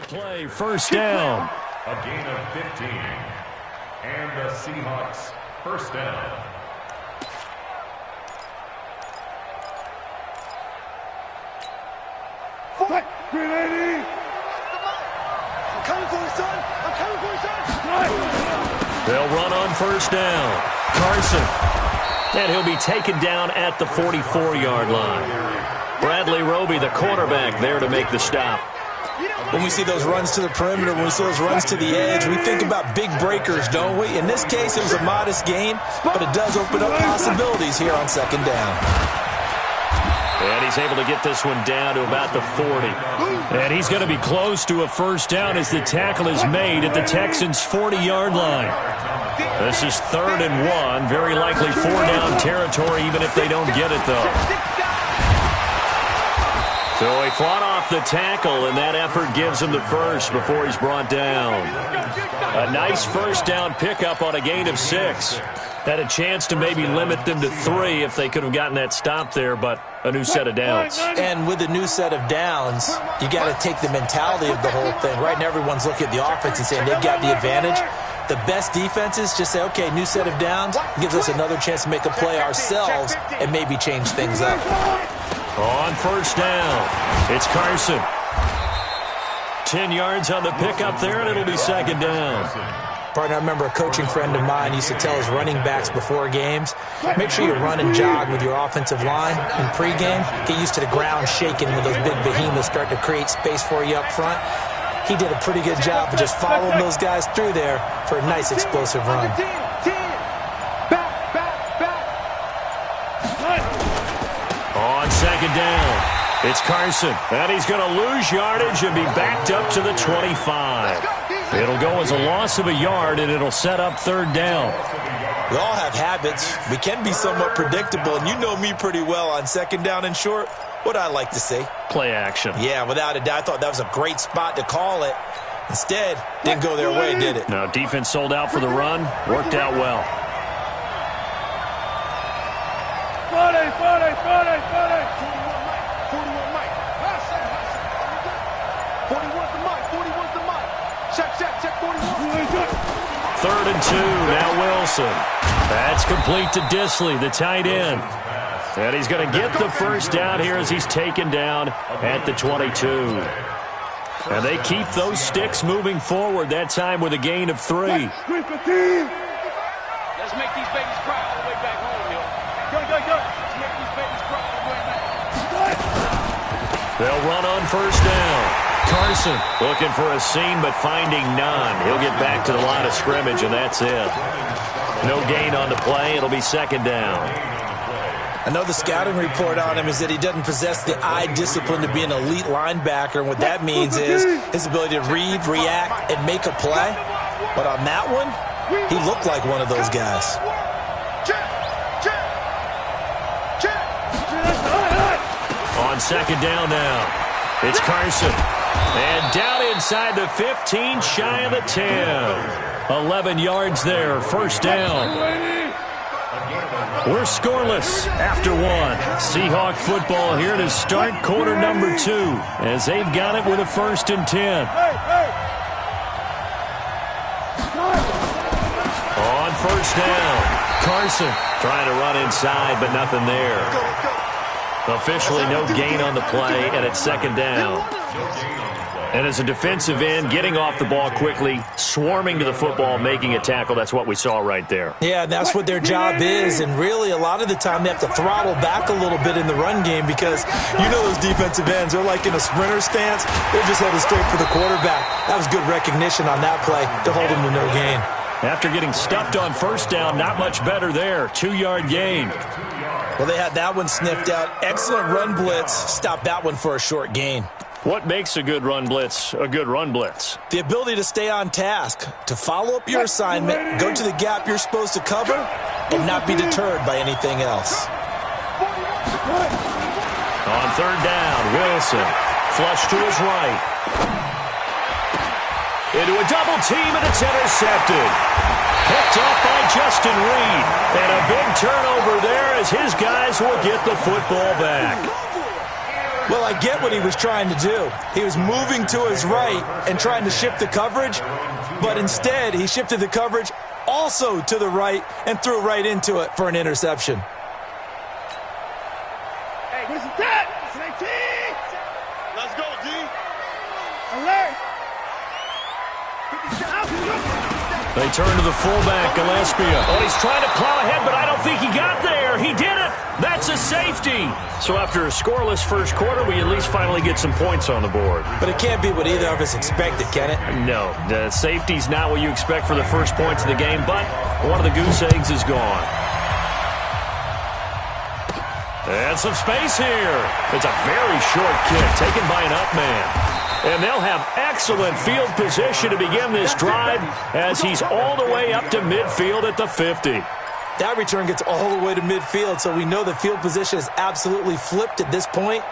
Play first down. A gain of 15. And the Seahawks first down. Fight, 380. I'm coming for you, son. I'm coming for you, son. They'll run on first down. Carson. And he'll be taken down at the 44-yard line. Bradley Roby, the quarterback, there to make the stop. When we see those runs to the perimeter, when we see those runs to the edge, we think about big breakers, don't we? In this case, it was a modest gain, but it does open up possibilities here on second down. And he's able to get this one down to about the 40. And he's going to be close to a first down as the tackle is made at the Texans' 40-yard line. This is 3rd and 1, very likely 4-down territory even if they don't get it, though. So he fought off the tackle, and that effort gives him the first before he's brought down. A nice first down pickup on a gain of 6. Had a chance to maybe limit them to 3 if they could have gotten that stop there, but a new set of downs. And with a new set of downs, you got to take the mentality of the whole thing. Right now, everyone's looking at the offense and saying they've got the advantage. The best defenses just say, okay, new set of downs, gives us another chance to make a play ourselves and maybe change things up. On first down, it's Carson. 10 yards on the pickup there, and it'll be second down. Partner, I remember a coaching friend of mine used to tell his running backs before games, make sure you run and jog with your offensive line in pregame. Get used to the ground shaking when those big behemoths start to create space for you up front. He did a pretty good job of just following those guys through there for a nice explosive run. On second down, it's Carson. And he's going to lose yardage and be backed up to the 25. It'll go as a loss of a yard, and it'll set up 3rd down. We all have habits. We can be somewhat predictable, and you know me pretty well on second down and short. What I like to say? Play action. Yeah, without a doubt, I thought that was a great spot to call it. Instead, didn't go their way, did it? No, defense sold out for the run. Worked out well. 40. 41's the mic. Check, 41. 3rd and 2, now Wilson. That's complete to Disley, the tight end. And he's going to get the first down here as he's taken down at the 22. And they keep those sticks moving forward, that time with a gain of 3. Let's make these babies cry all the way back home, yo. Go. Let's make these babies cry all the way back. They'll run on first down. Carson looking for a seam, but finding none. He'll get back to the line of scrimmage, and that's it. No gain on the play. It'll be second down. I know the scouting report on him is that he doesn't possess the eye discipline to be an elite linebacker, and what that means is his ability to read, react, and make a play. But on that one, he looked like one of those guys. On second down now, it's Carson. And down inside the 15, shy of the 10. 11 yards there, first down. We're scoreless after 1. Seahawk football here to start quarter number 2 as they've got it with a 1st and 10. On first down, Carson trying to run inside, but nothing there. Officially no gain on the play, and it's second down. And as a defensive end, getting off the ball quickly, swarming to the football, making a tackle, that's what we saw right there. Yeah, that's what their job is, and really a lot of the time they have to throttle back a little bit in the run game because you know those defensive ends, they're like in a sprinter stance. They're just headed straight for the quarterback. That was good recognition on that play to hold him to no gain. After getting stuffed on first down, not much better there. 2-yard gain. Well, they had that one sniffed out. Excellent run blitz. Stopped that one for a short gain. What makes a good run blitz a good run blitz? The ability to stay on task, to follow up your assignment, go to the gap you're supposed to cover, and not be deterred by anything else. On third down, Wilson. Flush to his right. Into a double team, and it's intercepted. Picked off by Justin Reed. And a big turnover there as his guys will get the football back. Well, I get what he was trying to do. He was moving to his right and trying to shift the coverage, but instead he shifted the coverage also to the right and threw right into it for an interception. Hey, what is that? It's an 18. Let's go, D. Alert. They turn to the fullback, Gillespie. Oh, he's trying to plow ahead, but I don't think he got there. He did it. That's a safety. So after a scoreless first quarter, we at least finally get some points on the board. But it can't be what either of us expected, can it? No, the safety's not what you expect for the first points of the game, but one of the goose eggs is gone. And some space here. It's a very short kick taken by an up man. And they'll have excellent field position to begin this drive as he's all the way up to midfield at the 50. That return gets all the way to midfield, so we know the field position is absolutely flipped at this point.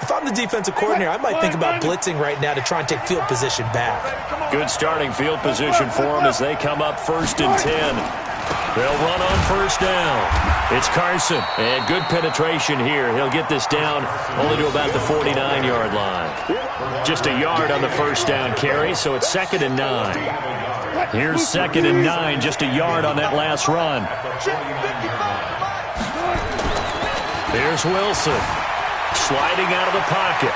If I'm the defensive coordinator, I might think about blitzing right now to try and take field position back. Good starting field position for them as they come up 1st and 10. They'll run on first down. It's Carson, and good penetration here. He'll get this down only to about the 49-yard line. Just a yard on the first down carry, so it's 2nd and 9. Here's 2nd and 9, just a yard on that last run. Here's Wilson, sliding out of the pocket.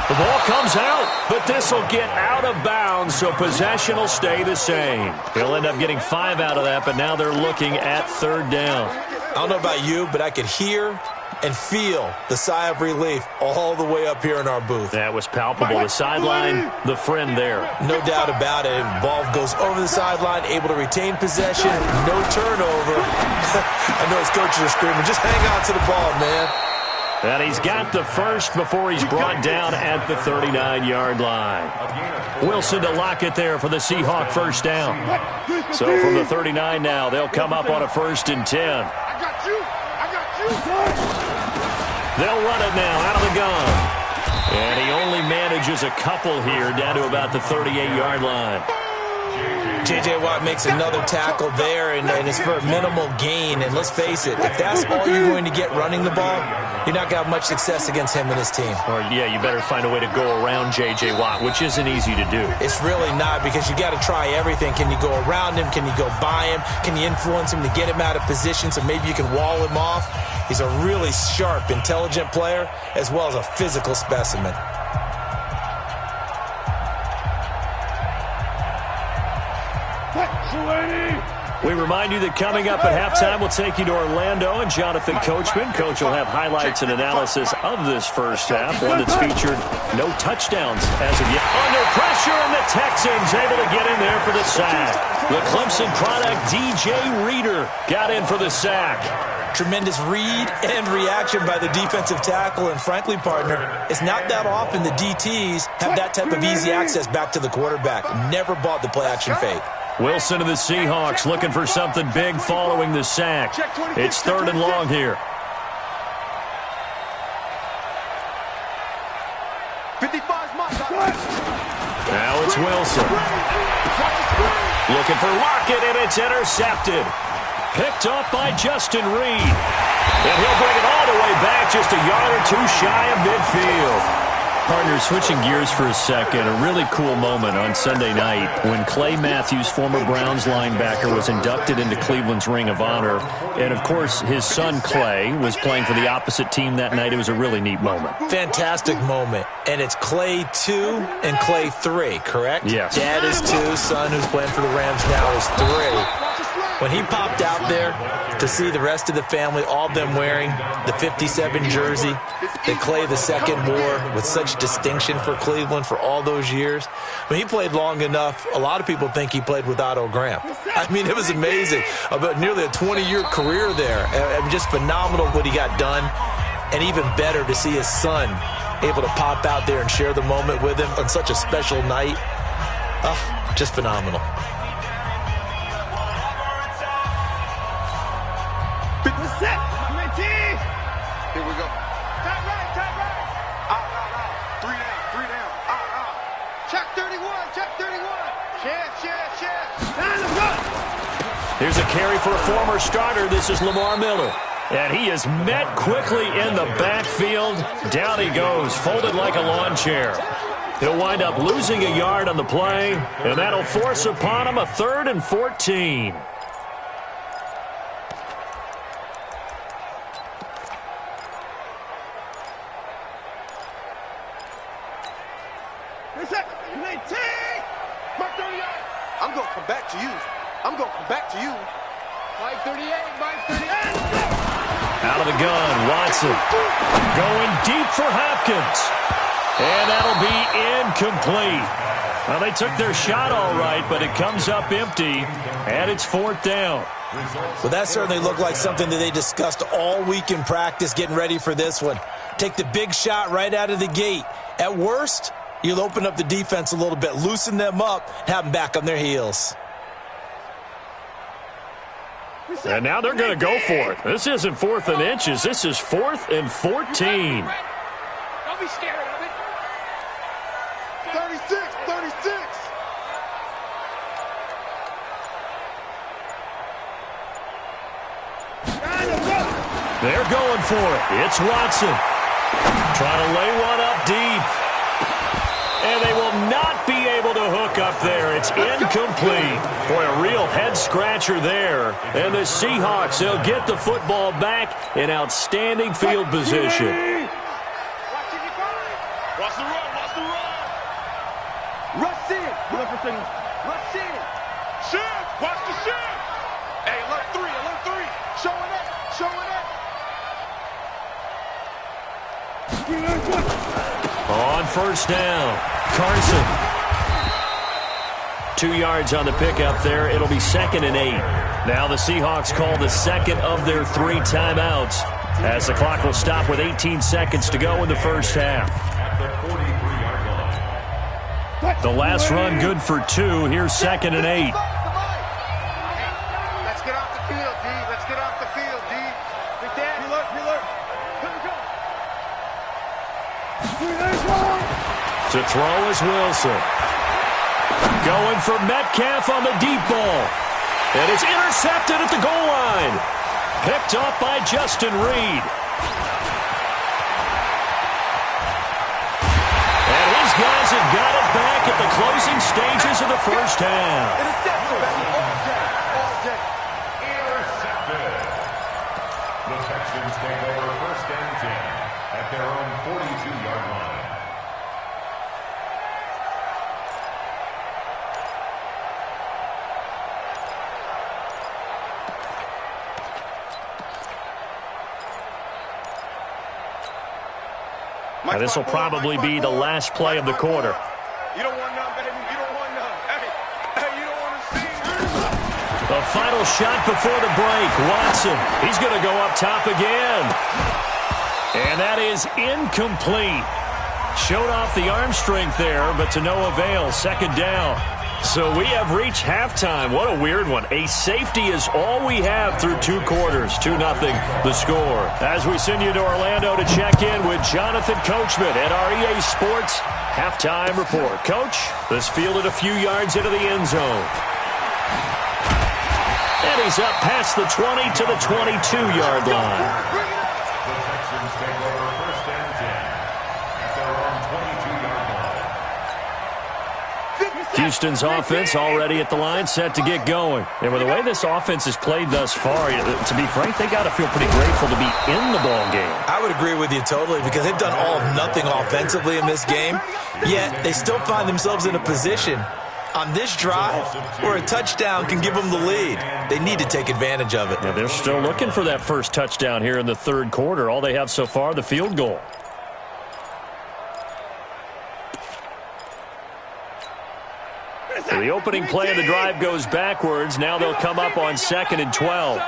The ball comes out, but this will get out of bounds, so possession will stay the same. He'll end up getting 5 out of that, but now they're looking at 3rd down. I don't know about you, but I could hear and feel the sigh of relief all the way up here in our booth. That was palpable. The sideline, the friend there. No doubt about it. Ball goes over the sideline, able to retain possession, no turnover. I know his coaches are screaming, just hang on to the ball, man. And he's got the first before he's brought down at the 39-yard line. Wilson to lock it there for the Seahawk first down. So from the 39 now, they'll come up on a 1st and 10. I got you. They'll run it now out of the gun. And he only manages a couple here down to about the 38-yard line. J.J. Watt makes another tackle there, and it's for a minimal gain. And let's face it, if that's all you're going to get running the ball, you're not going to have much success against him and his team. Or, yeah, you better find a way to go around J.J. Watt, which isn't easy to do. It's really not, because you got to try everything. Can you go around him? Can you go by him? Can you influence him to get him out of position so maybe you can wall him off? He's a really sharp, intelligent player, as well as a physical specimen. We remind you that coming up at halftime, we'll take you to Orlando and Jonathan Coachman. Coach will have highlights and analysis of this first half, one that's featured no touchdowns as of yet. Under pressure, and the Texans able to get in there for the sack. The Clemson product, DJ Reader, got in for the sack. Tremendous read and reaction by the defensive tackle, and frankly, partner, it's not that often the DTs have that type of easy access back to the quarterback. Never bought the play-action fake. Wilson of the Seahawks looking for something big following the sack. It's 3rd and long here. 55's my Now it's Wilson. Looking for Lockett, and it's intercepted. Picked up by Justin Reed. And he'll bring it all the way back, just a yard or two shy of midfield. Partner, switching gears for a second, a really cool moment on Sunday night when Clay Matthews, former Browns linebacker, was inducted into Cleveland's Ring of Honor. And, of course, his son Clay was playing for the opposite team that night. It was a really neat moment. Fantastic moment. And it's Clay 2 and Clay 3, correct? Yes. Dad is 2, son who's playing for the Rams now is 3. When he popped out there to see the rest of the family, all of them wearing the 57 jersey that Clay II wore with such distinction for Cleveland for all those years. When he played long enough, a lot of people think he played with Otto Graham. I mean, it was amazing. About nearly a 20-year career there. And just phenomenal what he got done. And even better to see his son able to pop out there and share the moment with him on such a special night. Oh, just phenomenal. Here we go. Top right. Out. 3 down. Out. Check 31. Check. Time to go. Here's a carry for a former starter. This is Lamar Miller. And he is met quickly in the backfield. Down he goes, folded like a lawn chair. He'll wind up losing a yard on the play, and that'll force upon him a 3rd and 14. I'm going to come back to you. I'm going to come back to you. Mike 38, Mike 38. Out of the gun, Watson. Going deep for Hopkins. And that'll be incomplete. Well, they took their shot all right, but it comes up empty, and it's 4th down. Well, that certainly looked like something that they discussed all week in practice getting ready for this one. Take the big shot right out of the gate. At worst, you'll open up the defense a little bit, loosen them up, have them back on their heels. And now they're going to go for it. This isn't 4th and inches. This is 4th and 14. Don't be scared of it. 36, 36. They're going for it. It's Watson. Trying to lay one up deep. And they will not be able to hook up there. It's incomplete. Boy, a real head-scratcher there. And the Seahawks, they'll get the football back in outstanding field position. Watch the run, watch the run. Rush in. Rush in. Shift, watch the shift. Hey, alert 3. Showing up. On 1st down, Carson. 2 yards on the pickup there. It'll be 2nd and 8. Now the Seahawks call the 2nd of their 3 timeouts as the clock will stop with 18 seconds to go in the first half. The last run good for 2. Here's 2nd and 8. Let's get off the field, D. Let's get off the field, D. Big Dan. Alert. To throw is Wilson. Going for Metcalf on the deep ball. And it's intercepted at the goal line. Picked off by Justin Reed. And his guys have got it back at the closing stages of the first half. Intercepted. The Texans take over 1st and 10 at their own 42-yard line. This will probably be the last play of the quarter. You don't want none, baby. You don't want none. Hey, you don't want to see. The final shot before the break. Watson, he's going to go up top again. And that is incomplete. Showed off the arm strength there, but to no avail. 2nd down. So we have reached halftime. What a weird one. A safety is all we have through 2 quarters. 2-0 the score. As we send you to Orlando to check in with Jonathan Coachman at our EA Sports Halftime Report. Coach, this fielded a few yards into the end zone. And he's up past the 20 to the 22-yard line. The Texans take over 1st and 10 at their own 22-yard line. Houston's offense already at the line, set to get going. And with the way this offense has played thus far, to be frank, they got to feel pretty grateful to be in the ball game. I would agree with you totally because they've done all of nothing offensively in this game, yet they still find themselves in a position on this drive where a touchdown can give them the lead. They need to take advantage of it. Yeah, they're still looking for that first touchdown here in the 3rd quarter. All they have so far, the field goal. So the opening play of the drive goes backwards. Now they'll come up on 2nd and 12.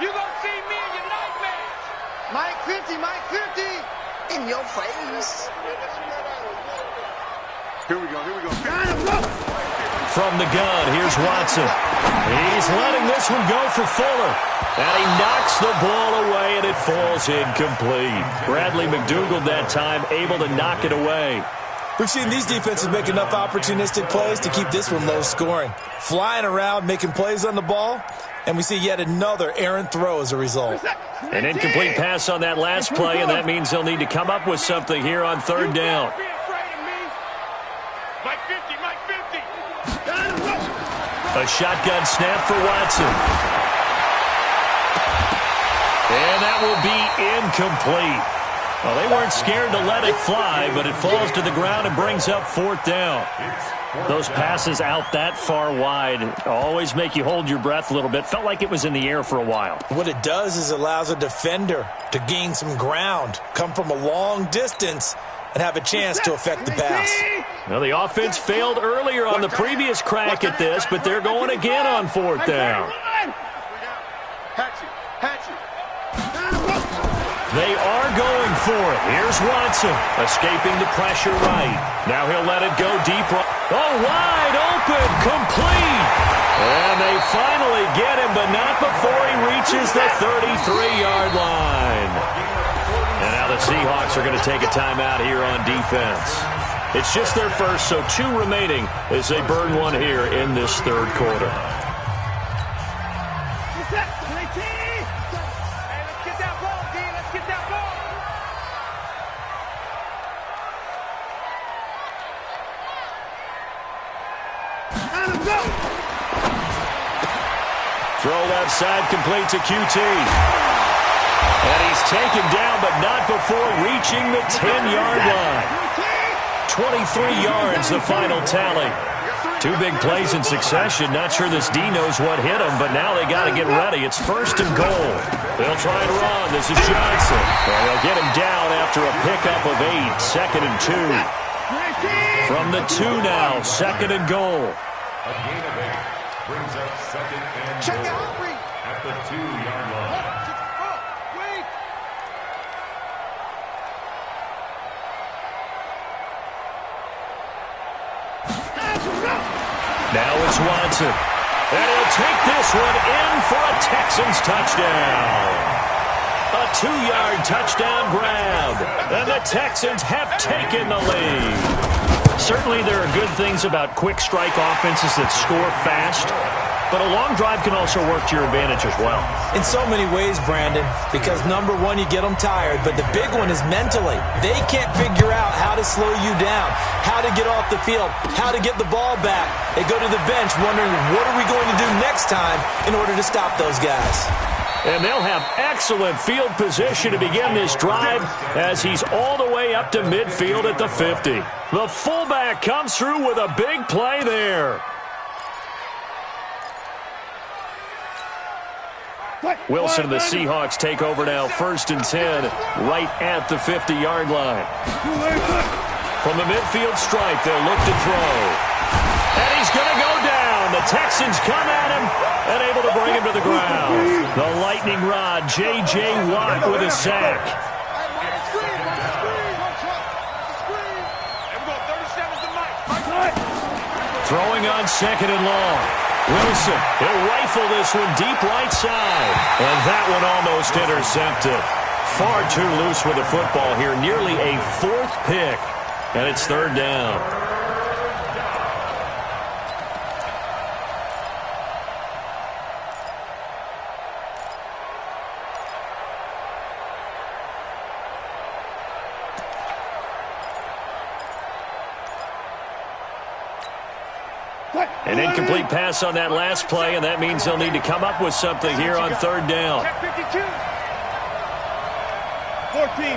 You gonna see me in your nightmares. Mike 50, in your face. Here we go. From the gun, here's Watson. He's letting this one go for Fuller. And he knocks the ball away, and it falls incomplete. Bradley McDougald that time able to knock it away. We've seen these defenses make enough opportunistic plays to keep this one low scoring. Flying around, making plays on the ball, And we see yet another errant throw as a result. An incomplete pass on that last play, and that means they'll need to come up with something here on third down. A shotgun snap for Watson. And that will be incomplete. Well, they weren't scared to let it fly, but it falls to the ground and brings up fourth down. Those passes out that far wide always make you hold your breath a little bit. Felt like it was in the air for a while. What it does is allows a defender to gain some ground, come from a long distance, and have a chance to affect the pass. Well, the offense failed earlier on the previous crack at this, but they're going again on fourth down. They are going for it. Here's Watson, escaping the pressure right. Now he'll let it go deep. Oh, wide open, complete. And they finally get him, but not before he reaches the 33-yard line. And now the Seahawks are going to take a timeout here on defense. It's just their first, so 2 remaining as they burn one here in this third quarter. Throw left side, complete to QT. And he's taken down, but not before reaching the 10-yard line. 23 yards, the final tally. 2 big plays in succession. Not sure this D knows what hit him, but now they got to get ready. It's first and goal. They'll try and run. This is Johnson. And they'll get him down after a pickup of 8. Second and 2. From the 2 now, second and goal. A gain of 8 brings up second and goal at the 2-yard line. Now it's Watson. And he'll take this one in for a Texans touchdown. A 2-yard touchdown grab. And the Texans have taken the lead. Certainly there are good things about quick strike offenses that score fast, but a long drive can also work to your advantage as well. In so many ways, Brandon, because number one, you get them tired, but the big one is mentally. They can't figure out how to slow you down, how to get off the field, how to get the ball back. They go to the bench wondering, what are we going to do next time in order to stop those guys? And they'll have excellent field position to begin this drive as he's all the way up to midfield at the 50. The fullback comes through with a big play there. Wilson and the Seahawks take over now, first and 10, right at the 50-yard line. From the midfield stripe, they'll look to throw. And he's going to go down. The Texans come at him and able to bring him to the ground. The lightning rod, J.J. Watt with a sack. Throwing on second and long. Wilson, he'll rifle this one deep right side. And that one almost intercepted. Far too loose with the football here. Nearly a 4th pick. And it's third down. An incomplete pass on that last play, and that means they'll need to come up with something here on third down. 14.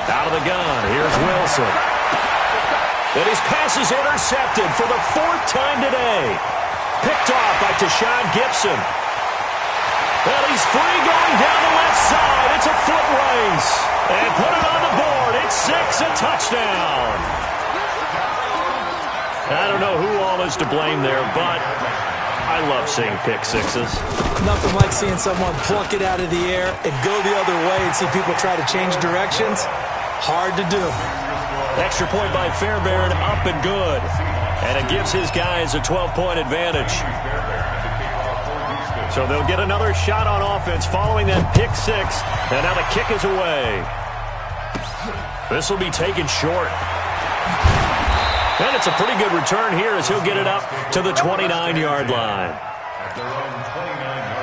Out of the gun, here's Wilson. And his pass is intercepted for the 4th time today. Picked off by Tashawn Gibson. Well, he's free going down the left side. It's a foot race. And put it on the board. It's 6, a touchdown. I don't know who all is to blame there, but I love seeing pick sixes. Nothing like seeing someone pluck it out of the air and go the other way and see people try to change directions. Hard to do. Extra point by Fairbairn, up and good. And it gives his guys a 12-point advantage. So they'll get another shot on offense following that pick six. And now the kick is away. This will be taken short. And it's a pretty good return here as he'll get it up to the 29-yard line. At their own 29-yard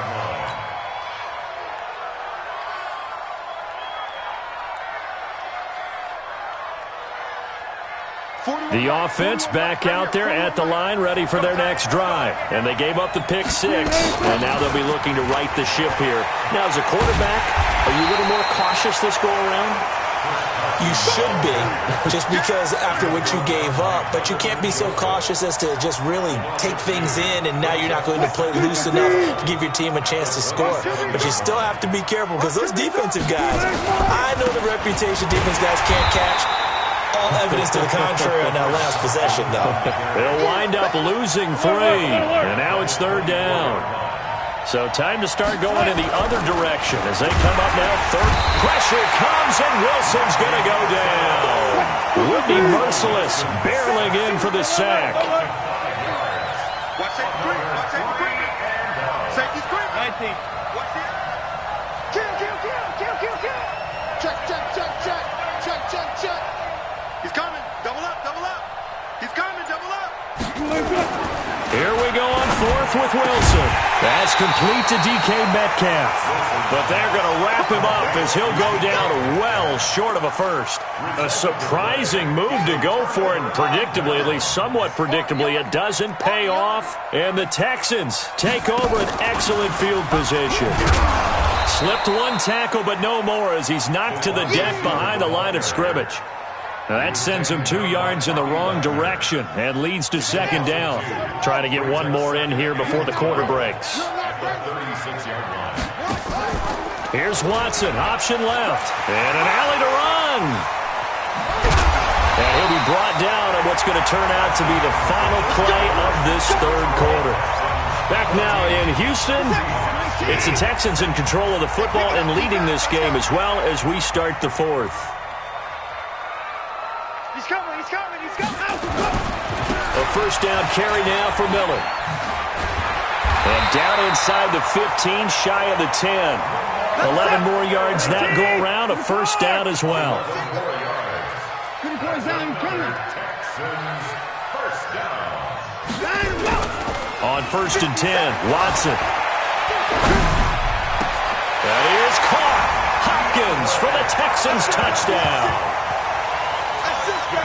line. The offense back out there at the line, ready for their next drive. And they gave up the pick six, and now they'll be looking to right the ship here. Now, as a quarterback, are you a little more cautious this go-around? You should be, just because after what you gave up. But you can't be so cautious as to just really take things in, and now you're not going to play loose enough to give your team a chance to score. But you still have to be careful because those defensive guys, I know the reputation defense guys can't catch. All evidence to the contrary on that last possession, though. They'll wind up losing 3, and now it's 3rd down. So time to start going in the other direction as they come up now. Pressure comes, and Wilson's going to go down. Whitney Merciless barreling in for the sack. Watch that screen. Watch that screen. Safety screen. 19. Watch it. Kill. Check. He's coming. Double up. He's coming. Double up. Here we go on 4th with Wilson. That's complete to DK Metcalf. But they're going to wrap him up as he'll go down well short of a first. A surprising move to go for it, and predictably, at least somewhat predictably, it doesn't pay off. And the Texans take over an excellent field position. Slipped one tackle, but no more as he's knocked to the deck behind the line of scrimmage. Now that sends him 2 yards in the wrong direction and leads to 2nd down. Trying to get one more in here before the quarter breaks. Here's Watson, option left, and an alley to run. And he'll be brought down on what's going to turn out to be the final play of this 3rd quarter. Back now in Houston, it's the Texans in control of the football and leading this game as well as we start the 4th. He's coming. A 1st down carry now for Miller. And down inside the 15, shy of the 10. 11 more yards that go around, a 1st down as well. On 1st and 10, Watson. That is caught. Hopkins for the Texans touchdown.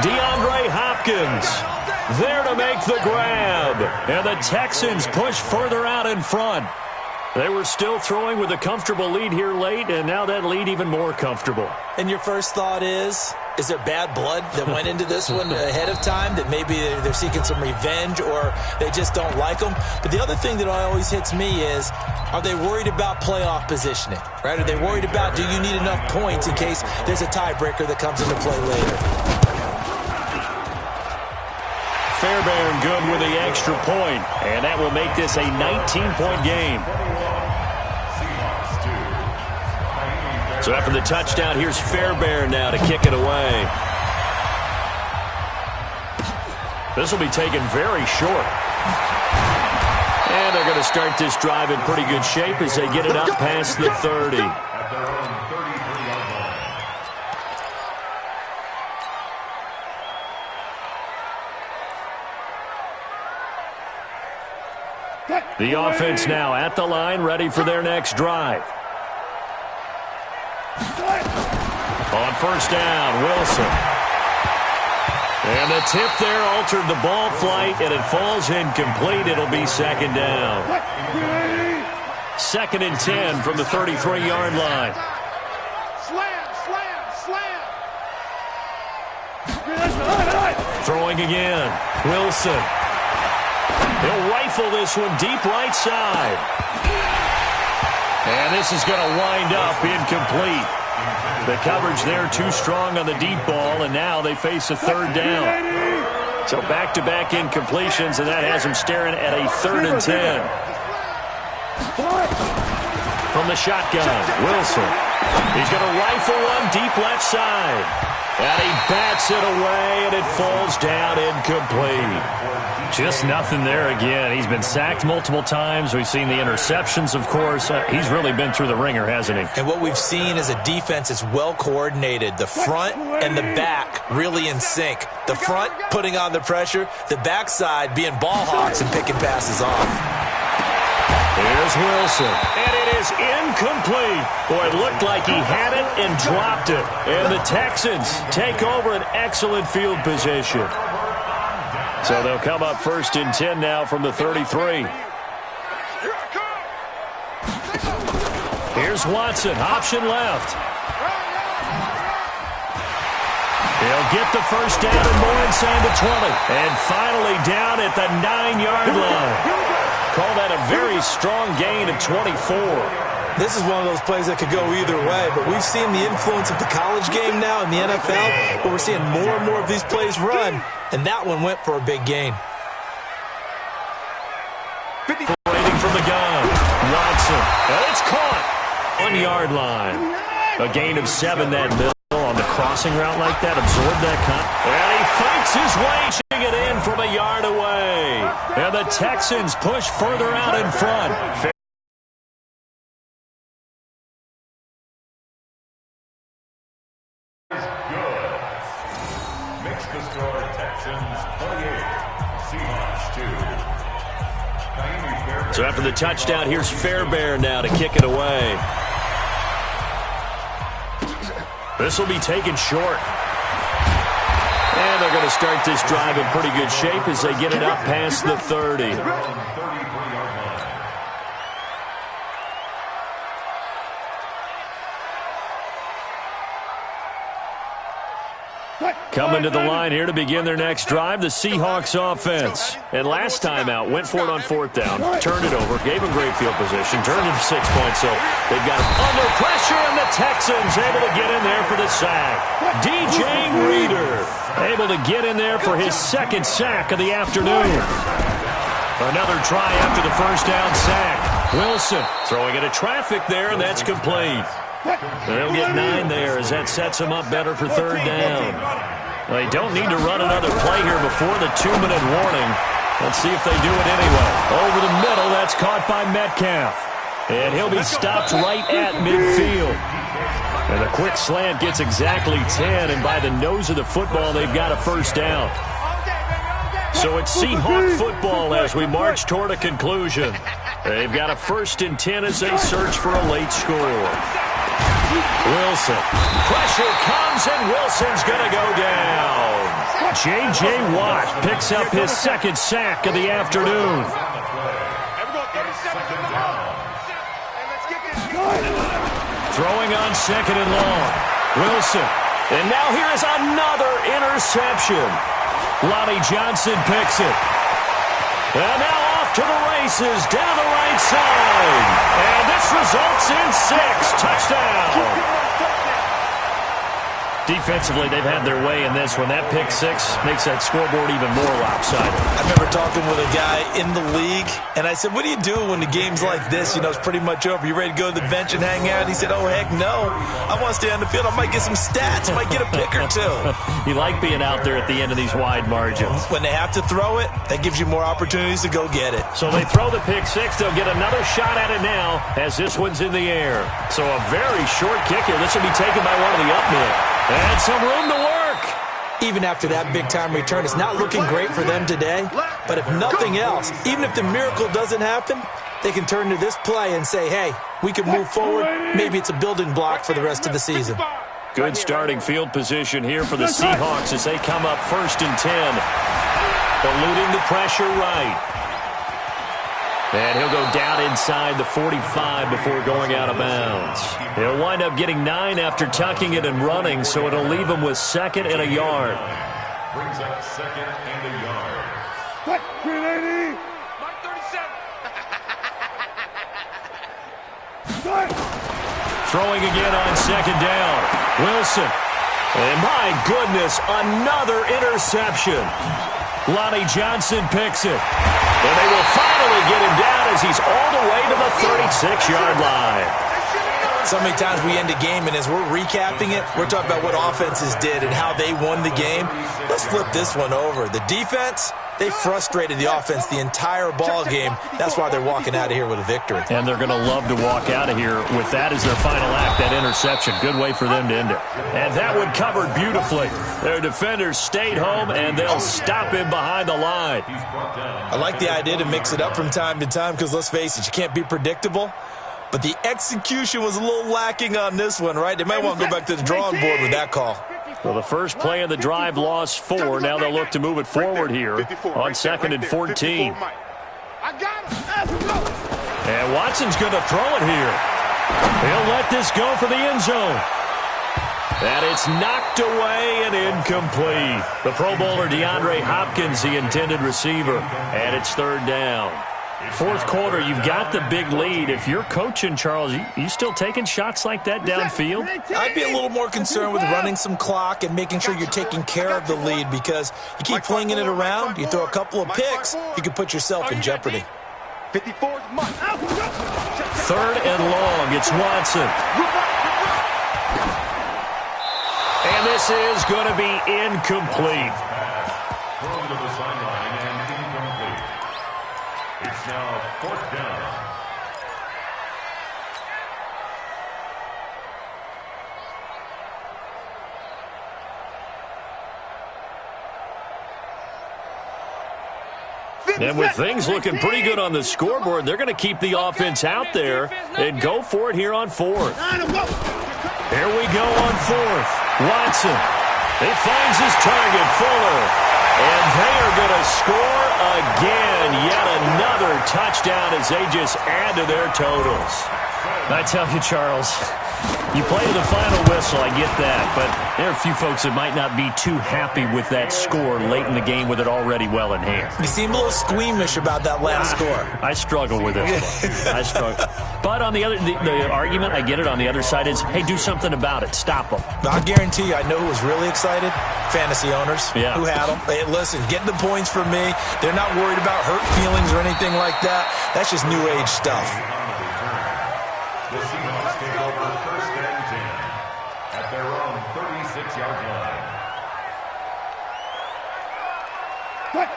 DeAndre Hopkins there to make the grab. And the Texans push further out in front. They were still throwing with a comfortable lead here late, and now that lead even more comfortable. And your first thought is there bad blood that went into this one ahead of time, that maybe they're seeking some revenge or they just don't like them? But the other thing that always hits me is, are they worried about playoff positioning? Right? Are they worried about, do you need enough points in case there's a tiebreaker that comes into play later? Fairbairn good with the extra point, and that will make this a 19-point game. So after the touchdown, here's Fairbairn now to kick it away. This will be taken very short. And they're going to start this drive in pretty good shape as they get it up past the 30. The offense now at the line, ready for their next drive. On 1st down, Wilson. And the tip there altered the ball flight, and it falls incomplete. It'll be 2nd down. 2nd and 10 from the 33-yard line. Throwing again, Wilson. He'll rifle this one deep right side. And this is going to wind up incomplete. The coverage there too strong on the deep ball, and now they face a 3rd down. So back-to-back incompletions, and that has them staring at a 3rd and 10. From the shotgun, Wilson. He's going to rifle one deep left side. And he bats it away, and it falls down incomplete. Just nothing there again. He's been sacked multiple times. We've seen the interceptions, of course. He's really been through the ringer, hasn't he? And what we've seen is a defense that's well coordinated. The front and the back really in sync. The front putting on the pressure, the backside being ball hawks and picking passes off. Here's Wilson, and it is incomplete. Boy, it looked like he had it and dropped it. And the Texans take over an excellent field position. So they'll come up 1st and 10 now from the 33. Here's Watson, option left. He'll get the first down and more inside the 20. And finally down at the 9-yard line. Call that a very strong gain of 24. This is one of those plays that could go either way, but we've seen the influence of the college game now in the NFL, but we're seeing more and more of these plays run, and that one went for a big gain. Waiting from the gun. Watson. And it's caught. 1-yard line. A gain of 7 that middle on the crossing route like that. Absorbed that cut. And he fights his way, checking it in from a yard away. And the Texans push further out in front. Makes the score Texans 28, Seahawks 2. So after the touchdown, here's Fairbairn now to kick it away. This will be taken short. And they're going to start this drive in pretty good shape as they get it up past the 30. Coming to the line here to begin their next drive, the Seahawks offense. And last time out, went for it on 4th down, turned it over, gave them great field position, turned it to 6 points. So they've got him under pressure, and the Texans able to get in there for the sack. DJ Reader able to get in there for his 2nd sack of the afternoon. Another try after the first down sack. Wilson throwing into traffic there, and that's complete. They'll get 9 there as that sets them up better for 3rd down. They don't need to run another play here before the 2-minute warning. Let's see if they do it anyway. Over the middle, that's caught by Metcalf. And he'll be stopped right at midfield. And a quick slant gets exactly 10, and by the nose of the football, they've got a first down. So it's Seahawk football as we march toward a conclusion. They've got a 1st and 10 as they search for a late score. Wilson. Pressure comes, and Wilson's going to go down. J.J. Watt picks up his 2nd sack of the afternoon. Throwing on 2nd and long. Wilson. And now here is another interception. Lonnie Johnson picks it. And now off to the races down the right side. And this results in 6. Touchdown. Defensively, they've had their way in this one. That pick 6 makes that scoreboard even more lopsided. I remember talking with a guy in the league, and I said, what do you do when the game's like this? You know, it's pretty much over. You ready to go to the bench and hang out? And he said, oh, heck no. I want to stay on the field. I might get some stats. I might get a pick or 2. You like being out there at the end of these wide margins. When they have to throw it, that gives you more opportunities to go get it. So they throw the pick 6. They'll get another shot at it now as this one's in the air. So a very short kick here. This will be taken by one of the up men. And some room to work. Even after that big-time return, it's not looking great for them today. But if nothing else, even if the miracle doesn't happen, they can turn to this play and say, hey, we can move forward. Maybe it's a building block for the rest of the season. Good starting field position here for the Seahawks as they come up 1st and 10. Eluding the pressure right. And he'll go down inside the 45 before going out of bounds. He'll wind up getting 9 after tucking it and running, so it'll leave him with 2nd and a yard. Brings up 2nd and a yard. Throwing again on 2nd down. Wilson. And my goodness, another interception. Lonnie Johnson picks it. And they will finally get him down as he's all the way to the 36-yard line. So many times we end a game, and as we're recapping it, we're talking about what offenses did and how they won the game. Let's flip this one over. The defense, they frustrated the offense the entire ball game. That's why they're walking out of here with a victory. And they're going to love to walk out of here with that as their final act, that interception. Good way for them to end it. And that one covered beautifully. Their defenders stayed home, and they'll stop him behind the line. I like the idea to mix it up from time to time because, let's face it, you can't be predictable. But the execution was a little lacking on this one, right? They might want to go back to the drawing board with that call. Well, the first play of the drive lost 4. Now they'll look to move it forward here on 2nd and 14. And Watson's going to throw it here. He'll let this go for the end zone. And it's knocked away and incomplete. The Pro Bowler DeAndre Hopkins, the intended receiver. And it's 3rd down. 4th quarter, you've got the big lead. If you're coaching, Charles, you still taking shots like that downfield? I'd be a little more concerned with running some clock and making sure you're taking care of the lead because you keep flinging it around, you throw a couple of picks, you could put yourself in jeopardy. 3rd and long, it's Watson. And this is going to be incomplete. Thrown to the sideline and incomplete. It's now 4th down. And with things looking pretty good on the scoreboard, they're going to keep the offense out there and go for it here on 4th. Here we go on 4th. Watson. He finds his target, Fuller. And they are going to score again. Yet another touchdown as they just add to their totals. I tell you, Charles, you play to the final whistle, I get that. But there are a few folks that might not be too happy with that score late in the game with it already well in hand. You seem a little squeamish about that last score. I struggle with it. I struggle. But on the other, the argument, I get it, on the other side is, hey, do something about it. Stop them. I guarantee you, I know who was really excited. Fantasy owners who had them. Hey, listen, get the points from me. They're not worried about hurt feelings or anything like that. That's just new age stuff. The Seahawks take over 1st and 10 at their own 36-yard line.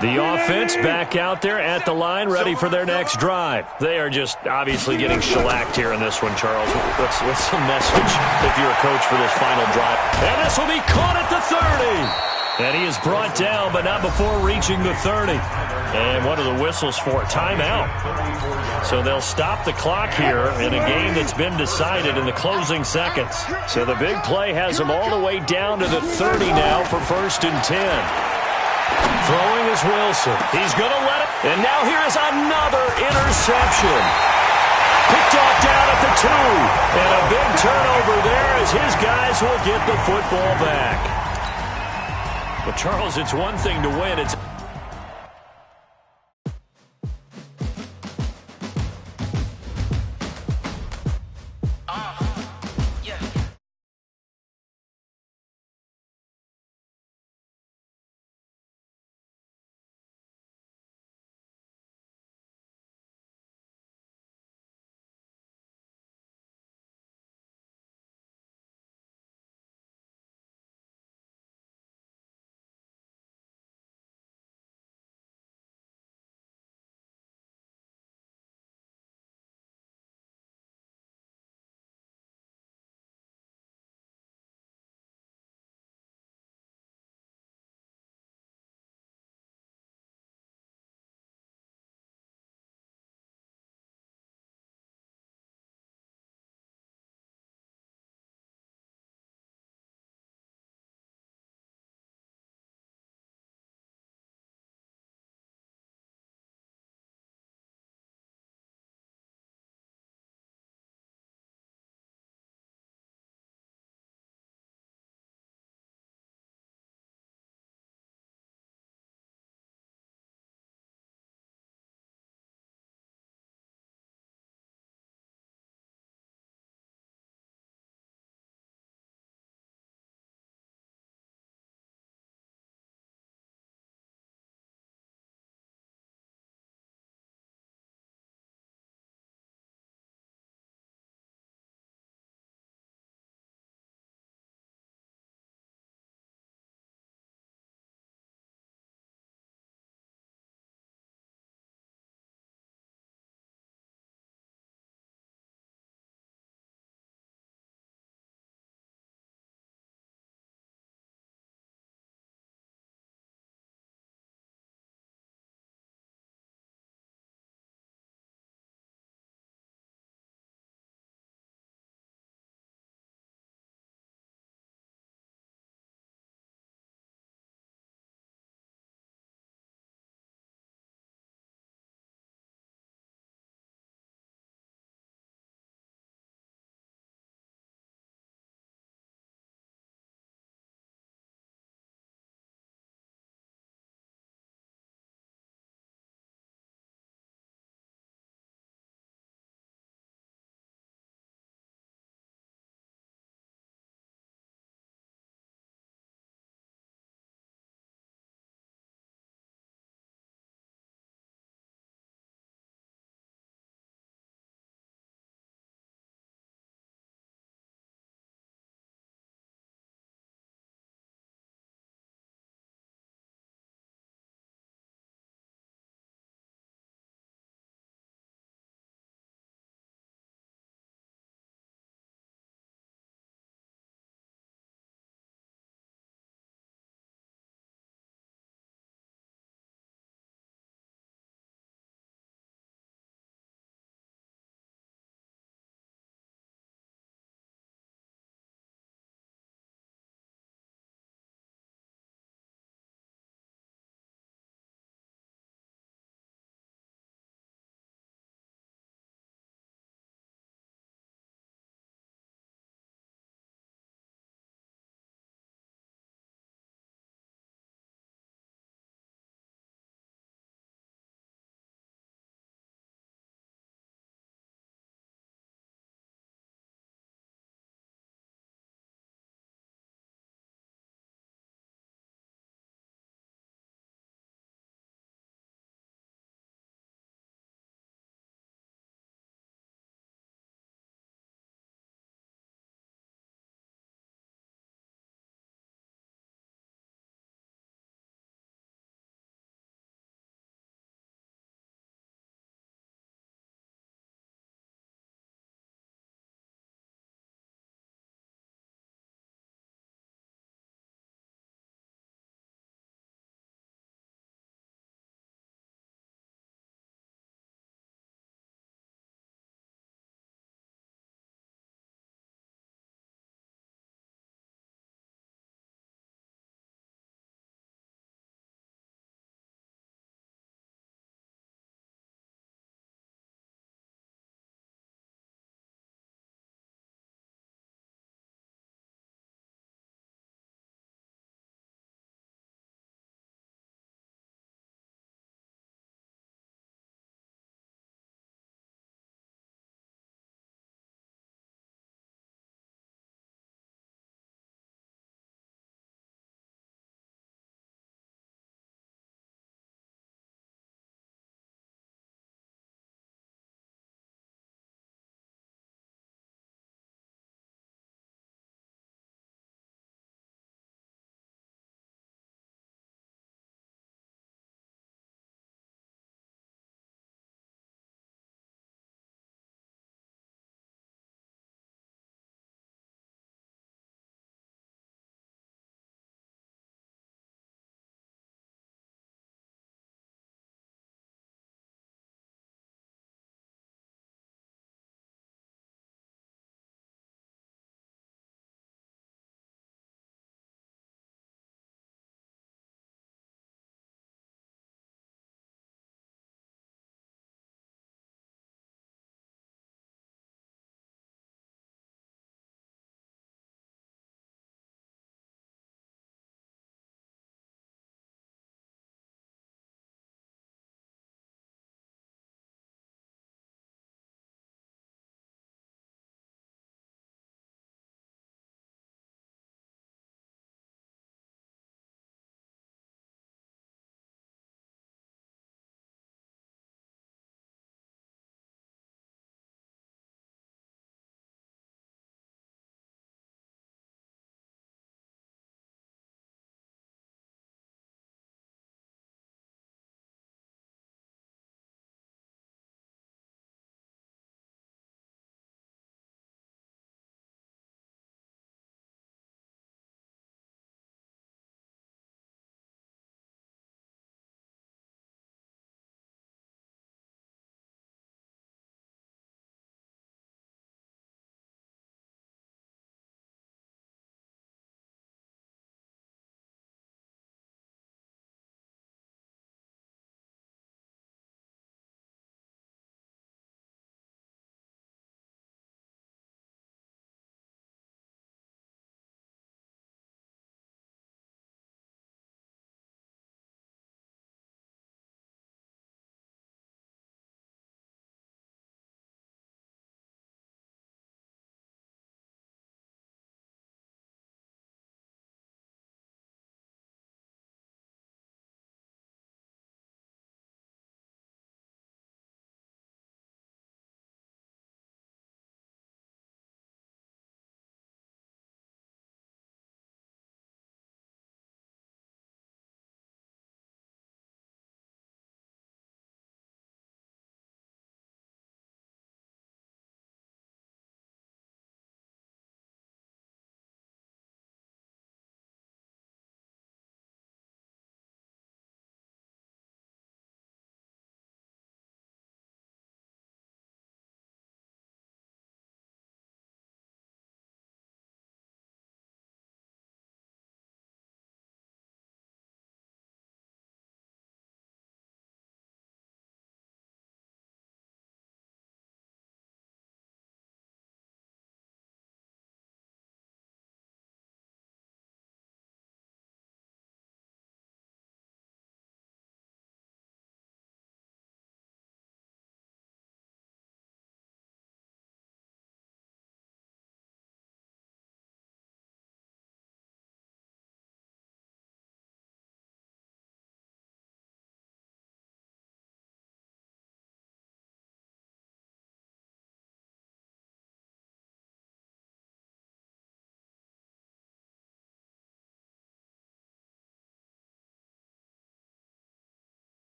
The offense back out there at the line, ready for their next drive. They are just obviously getting shellacked here in this one, Charles. What's the message if you're a coach for this final drive? And this will be caught at the 30. And he is brought down, but not before reaching the 30. And what are the whistles for? Timeout. So they'll stop the clock here in a game that's been decided in the closing seconds. So the big play has them all the way down to the 30 now for 1st and 10. Throwing is Wilson. He's going to let it. And now here is another interception. Picked off down at the 2. And a big turnover there as his guys will get the football back. But, Charles, it's one thing to win. It's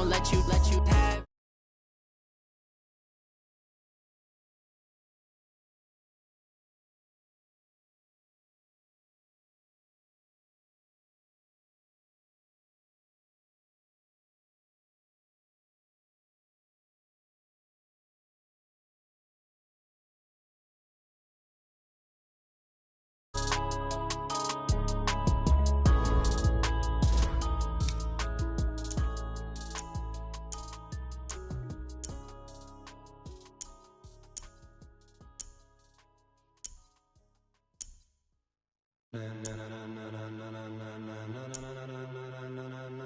gon' let you have.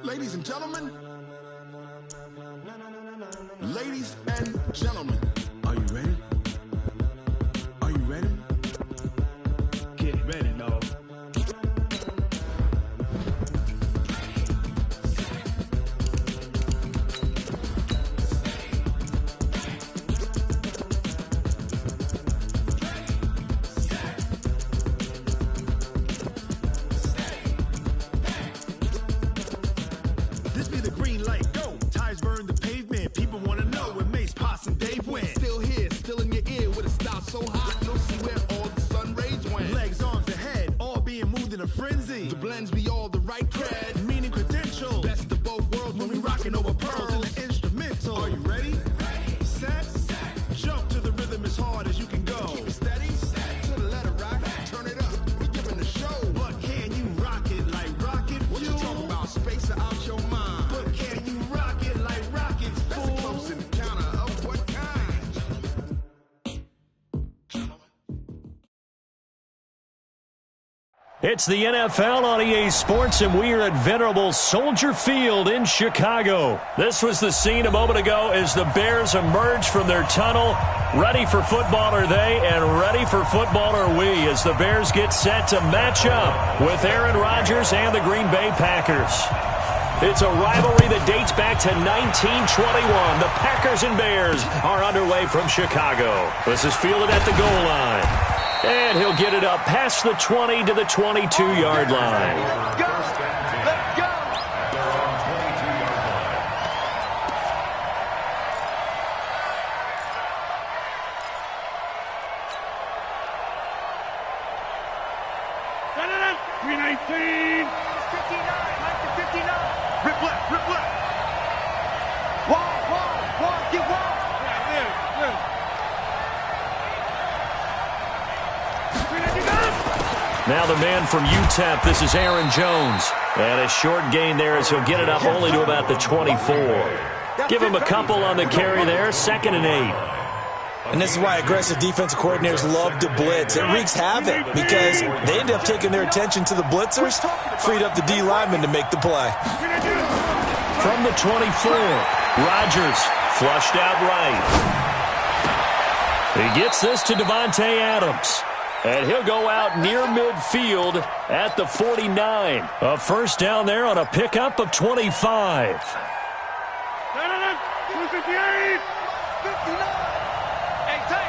Ladies and gentlemen, are you ready? Are you ready? Get ready, dog. This be the green light, go. Tires burn the pavement. People wanna know where Mace, Potts, and Dave went. Still here, still in your ear with a style so hot, you'll see where all the sun rays went. Legs, arms, and head, all being moved in a frenzy. The blends be all the right cred, meaning credentials. Best of both worlds when we rockin' over pearls in the instrumental. Are you ready? Set, jump to the rhythm as hard as you can go. Keep it steady, to the letter rock, turn it up, we giving the show. But can you rock it like rocket fuel? What you talking about, space out your mind? But can you rock it like rockets, fool? That's a close encounter of what kind? It's the NFL on EA Sports, and we are at venerable Soldier Field in Chicago. This was the scene a moment ago as the Bears emerged from their tunnel. Ready for football are they, and ready for football are we, as the Bears get set to match up with Aaron Rodgers and the Green Bay Packers. It's a rivalry that dates back to 1921. The Packers and Bears are underway from Chicago. This is fielded at the goal line. And he'll get it up past the 20 to the 22-yard line. Let's go! Let's go! $319. 59. Rip left, rip left. Wall, get wall. Yeah, live. Now the man from UTEP, this is Aaron Jones. And a short gain there as he'll get it up only to about the 24. Give him a couple on the carry there, 2nd and 8. And this is why aggressive defensive coordinators love to blitz. It wreaks havoc because they end up taking their attention to the blitzers, freed up the D lineman to make the play. From the 24, Rodgers flushed out right. He gets this to Devontae Adams. And he'll go out near midfield at the 49. A first down there on a pickup of 25. 258. 59. Hey, tight.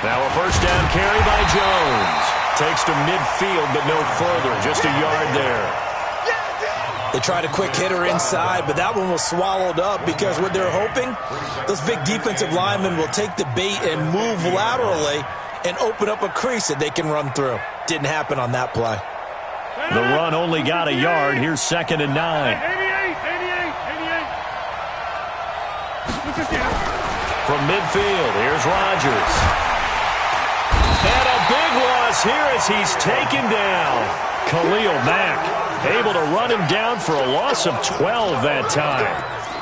Now a first down carry by Jones. Takes to midfield, but no further. Just a yard there. They tried a quick hitter inside, but that one was swallowed up because what they're hoping, those big defensive linemen will take the bait and move laterally and open up a crease that they can run through. Didn't happen on that play. The run only got a yard. Here's 2nd and 9. 88. From midfield, here's Rodgers. And a big loss here as he's taken down. Khalil Mack able to run him down for a loss of 12 that time.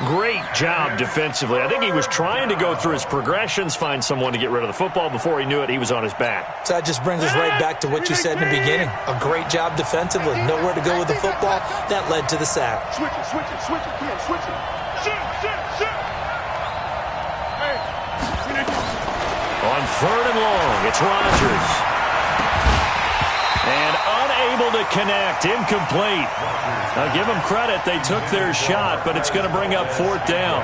Great job defensively. I think he was trying to go through his progressions, find someone to get rid of the football. Before he knew it, he was on his back. So that just brings us right back to what you said in the beginning. A great job defensively. Nowhere to go with the football. That led to the sack. Switch it. Yeah, switch it. Shit. Hey, On 3rd and long, it's Rodgers. And unable to connect, incomplete. Now give them credit, they took their shot, but it's going to bring up 4th down.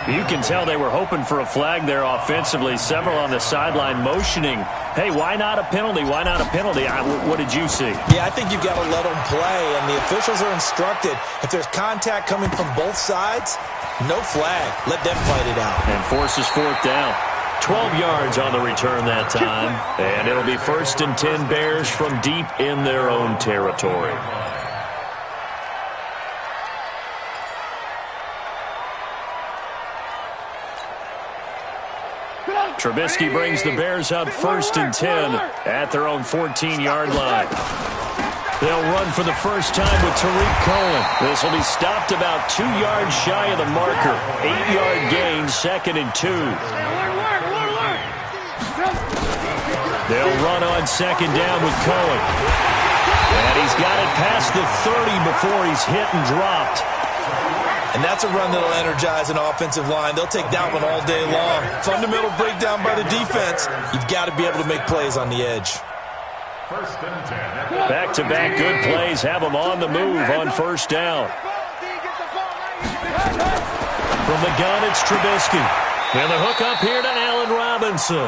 You can tell they were hoping for a flag there offensively. Several on the sideline motioning, hey, why not a penalty? Why not a penalty? What did you see? Yeah, I think you've got to let them play, and the officials are instructed. If there's contact coming from both sides, no flag. Let them fight it out. And forces fourth down. 12 yards on the return that time. And it'll be 1st and 10 Bears from deep in their own territory. Trubisky brings the Bears up 1st and 10 at their own 14-yard line. They'll run for the first time with Tariq Cohen. This will be stopped about 2 yards shy of the marker. 8-yard gain, 2nd and 2. They'll run on 2nd down with Cohen. And he's got it past the 30 before he's hit and dropped. And that's a run that'll energize an offensive line. They'll take that one all day long. Fundamental breakdown by the defense. You've got to be able to make plays on the edge. Back-to-back good plays have them on the move on 1st down. From the gun, it's Trubisky. And the hook up here to Allen Robinson.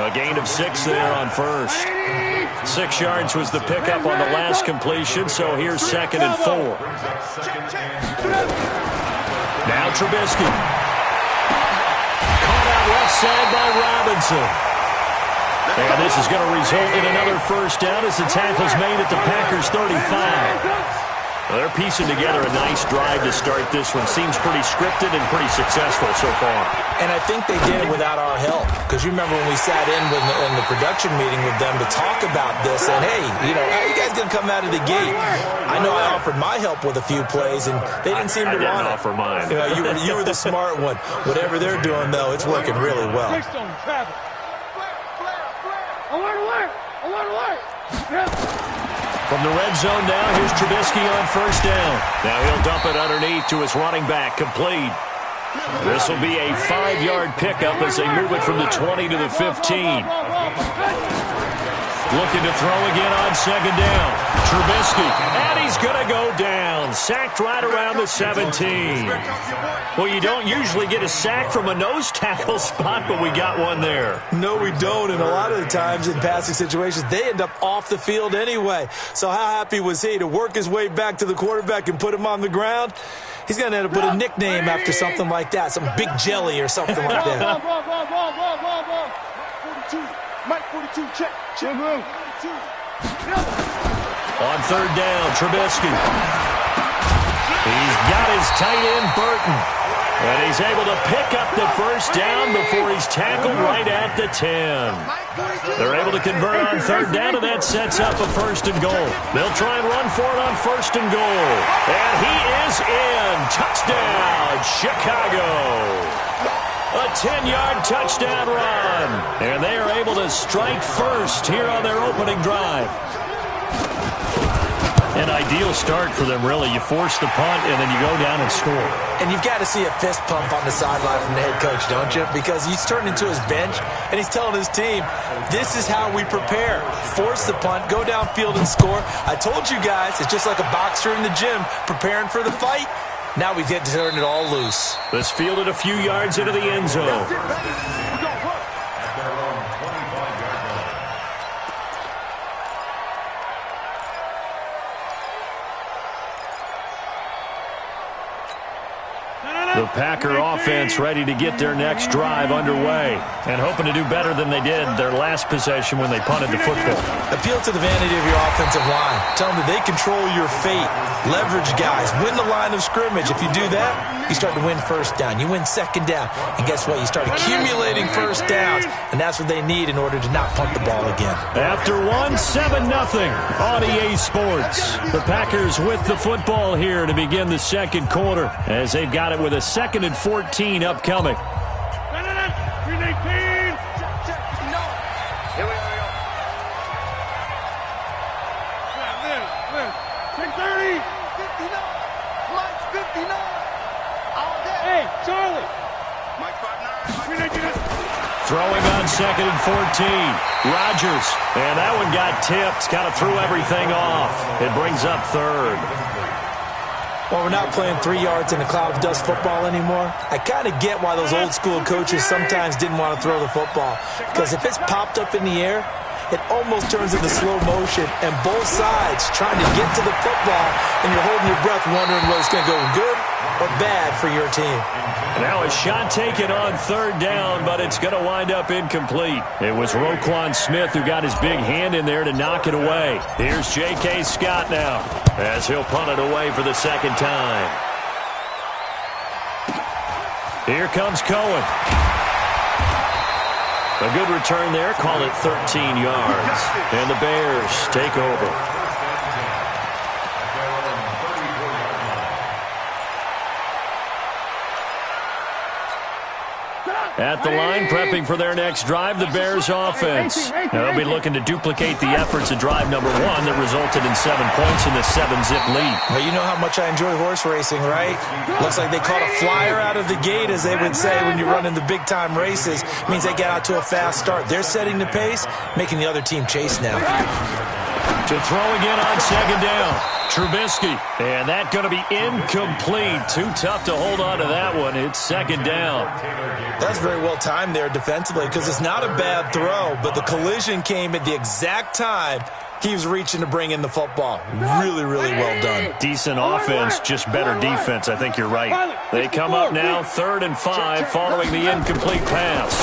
A gain of 6 there on 1st. 6 yards was the pickup on the last completion, so here's 2nd and 4. Now Trubisky. Caught out left side by Robinson. And this is going to result in another 1st down as the tackle's made at the Packers' 35. Well, they're piecing together a nice drive to start this one. Seems pretty scripted and pretty successful so far. And I think they did it without our help. Because you remember when we sat in the production meeting with them to talk about this. And, hey, how are you guys going to come out of the gate? I know I offered my help with a few plays, and they didn't seem to want it. I didn't offer mine. You were the smart one. Whatever they're doing, though, it's working really well. From the red zone now, here's Trubisky on 1st down. Now he'll dump it underneath to his running back, complete. This will be a 5-yard pickup as they move it from the 20 to the 15. Looking to throw again on 2nd down. Trubisky, and he's going to go down. Sacked right around the 17. Well, you don't usually get a sack from a nose tackle spot, but we got one there. No, we don't, and a lot of the times in passing situations, they end up off the field anyway. So how happy was he to work his way back to the quarterback and put him on the ground? He's going to end up with a nickname after something like that, some Big Jelly or something like that. 42. Mike 42, check. On 3rd down, Trubisky. He's got his tight end, Burton. And he's able to pick up the 1st down before he's tackled right at the 10. They're able to convert on 3rd down, and that sets up a 1st and goal. They'll try and run for it on 1st and goal. And he is in. Touchdown, Chicago. A 10-yard touchdown run. And they are able to strike first here on their opening drive. An ideal start for them, really. You force the punt, and then you go down and score. And you've got to see a fist pump on the sideline from the head coach, don't you? Because he's turned into his bench, and he's telling his team, this is how we prepare. Force the punt, go downfield and score. I told you guys, it's just like a boxer in the gym preparing for the fight. Now we get to turn it all loose. This fielded a few yards into the end zone. The Packer offense ready to get their next drive underway and hoping to do better than they did their last possession when they punted the football. Appeal to the vanity of your offensive line. Tell them that they control your fate. Leverage guys. Win the line of scrimmage. If you do that, you start to win 1st down. You win 2nd down. And guess what? You start accumulating 1st downs. And that's what they need in order to not punt the ball again. After 7-0 on EA Sports. The Packers with the football here to begin the 2nd quarter as they've got it with a 2nd and 14 upcoming. 319. Here we go. 630. 59. Mike's 59. All day. Hey, Charlie. Mike 59. 319. Throwing on 2nd and 14. Rodgers. And that one got tipped. Kind of threw everything off. It brings up 3rd. Well, we're not playing 3 yards in a cloud of dust football anymore. I kind of get why those old school coaches sometimes didn't want to throw the football. Because if it's popped up in the air, it almost turns into slow motion, and both sides trying to get to the football, and you're holding your breath wondering whether it's going to go good or bad for your team. Now a shot taken on 3rd down, but it's going to wind up incomplete. It was Roquan Smith who got his big hand in there to knock it away. Here's J.K. Scott now as he'll punt it away for the 2nd time. Here comes Cohen. A good return there. Call it 13 yards. And the Bears take over. At the line, prepping for their next drive, the Bears offense. Now they'll be looking to duplicate the efforts of drive number 1 that resulted in 7 points in the 7-zip lead. Well, you know how much I enjoy horse racing, right? Looks like they caught a flyer out of the gate, as they would say when you're running the big-time races. Means they get out to a fast start. They're setting the pace, making the other team chase now. To throw again on 2nd down. Trubisky. And that going to be incomplete. Too tough to hold on to that one. It's 2nd down. That's very well timed there defensively, because it's not a bad throw, but the collision came at the exact time he was reaching to bring in the football. Really, really well done. Decent offense, just better defense. I think you're right. They come up now 3rd and 5 following the incomplete pass.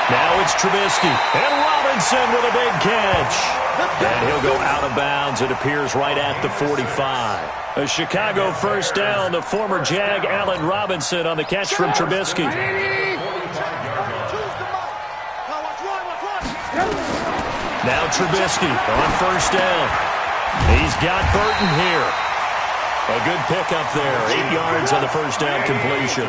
Now it's Trubisky. And Robinson with a big catch. And he'll go out of bounds, it appears, right at the 45. A Chicago 1st down. The former Jag, Allen Robinson, on the catch from Trubisky. Now Trubisky on 1st down. He's got Burton here. A good pickup there. 8 yards on the 1st down completion.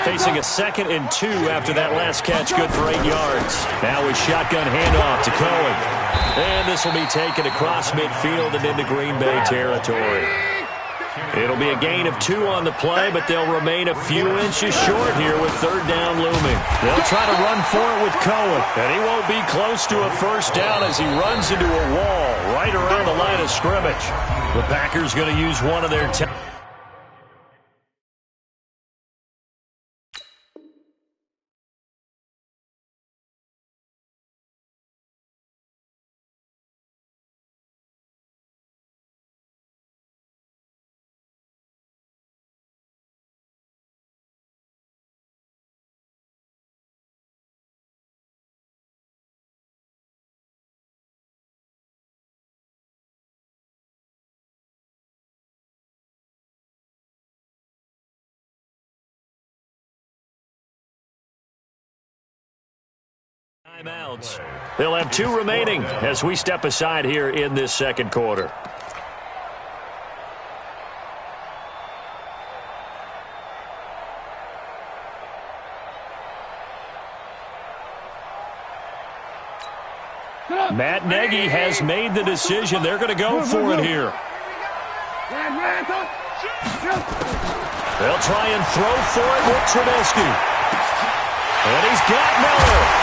Facing a 2nd and 2 after that last catch, good for 8 yards. Now a shotgun handoff to Cohen. And this will be taken across midfield and into Green Bay territory. It'll be a gain of 2 on the play, but they'll remain a few inches short here with 3rd down looming. They'll try to run for it with Cohen, and he won't be close to a 1st down as he runs into a wall right around the line of scrimmage. The Packers going to use one of their timeouts. They'll have 2 remaining as we step aside here in this 2nd quarter. Matt Nagy has made the decision. They're going to go for it here. They'll try and throw for it with Trubisky. And he's got Miller.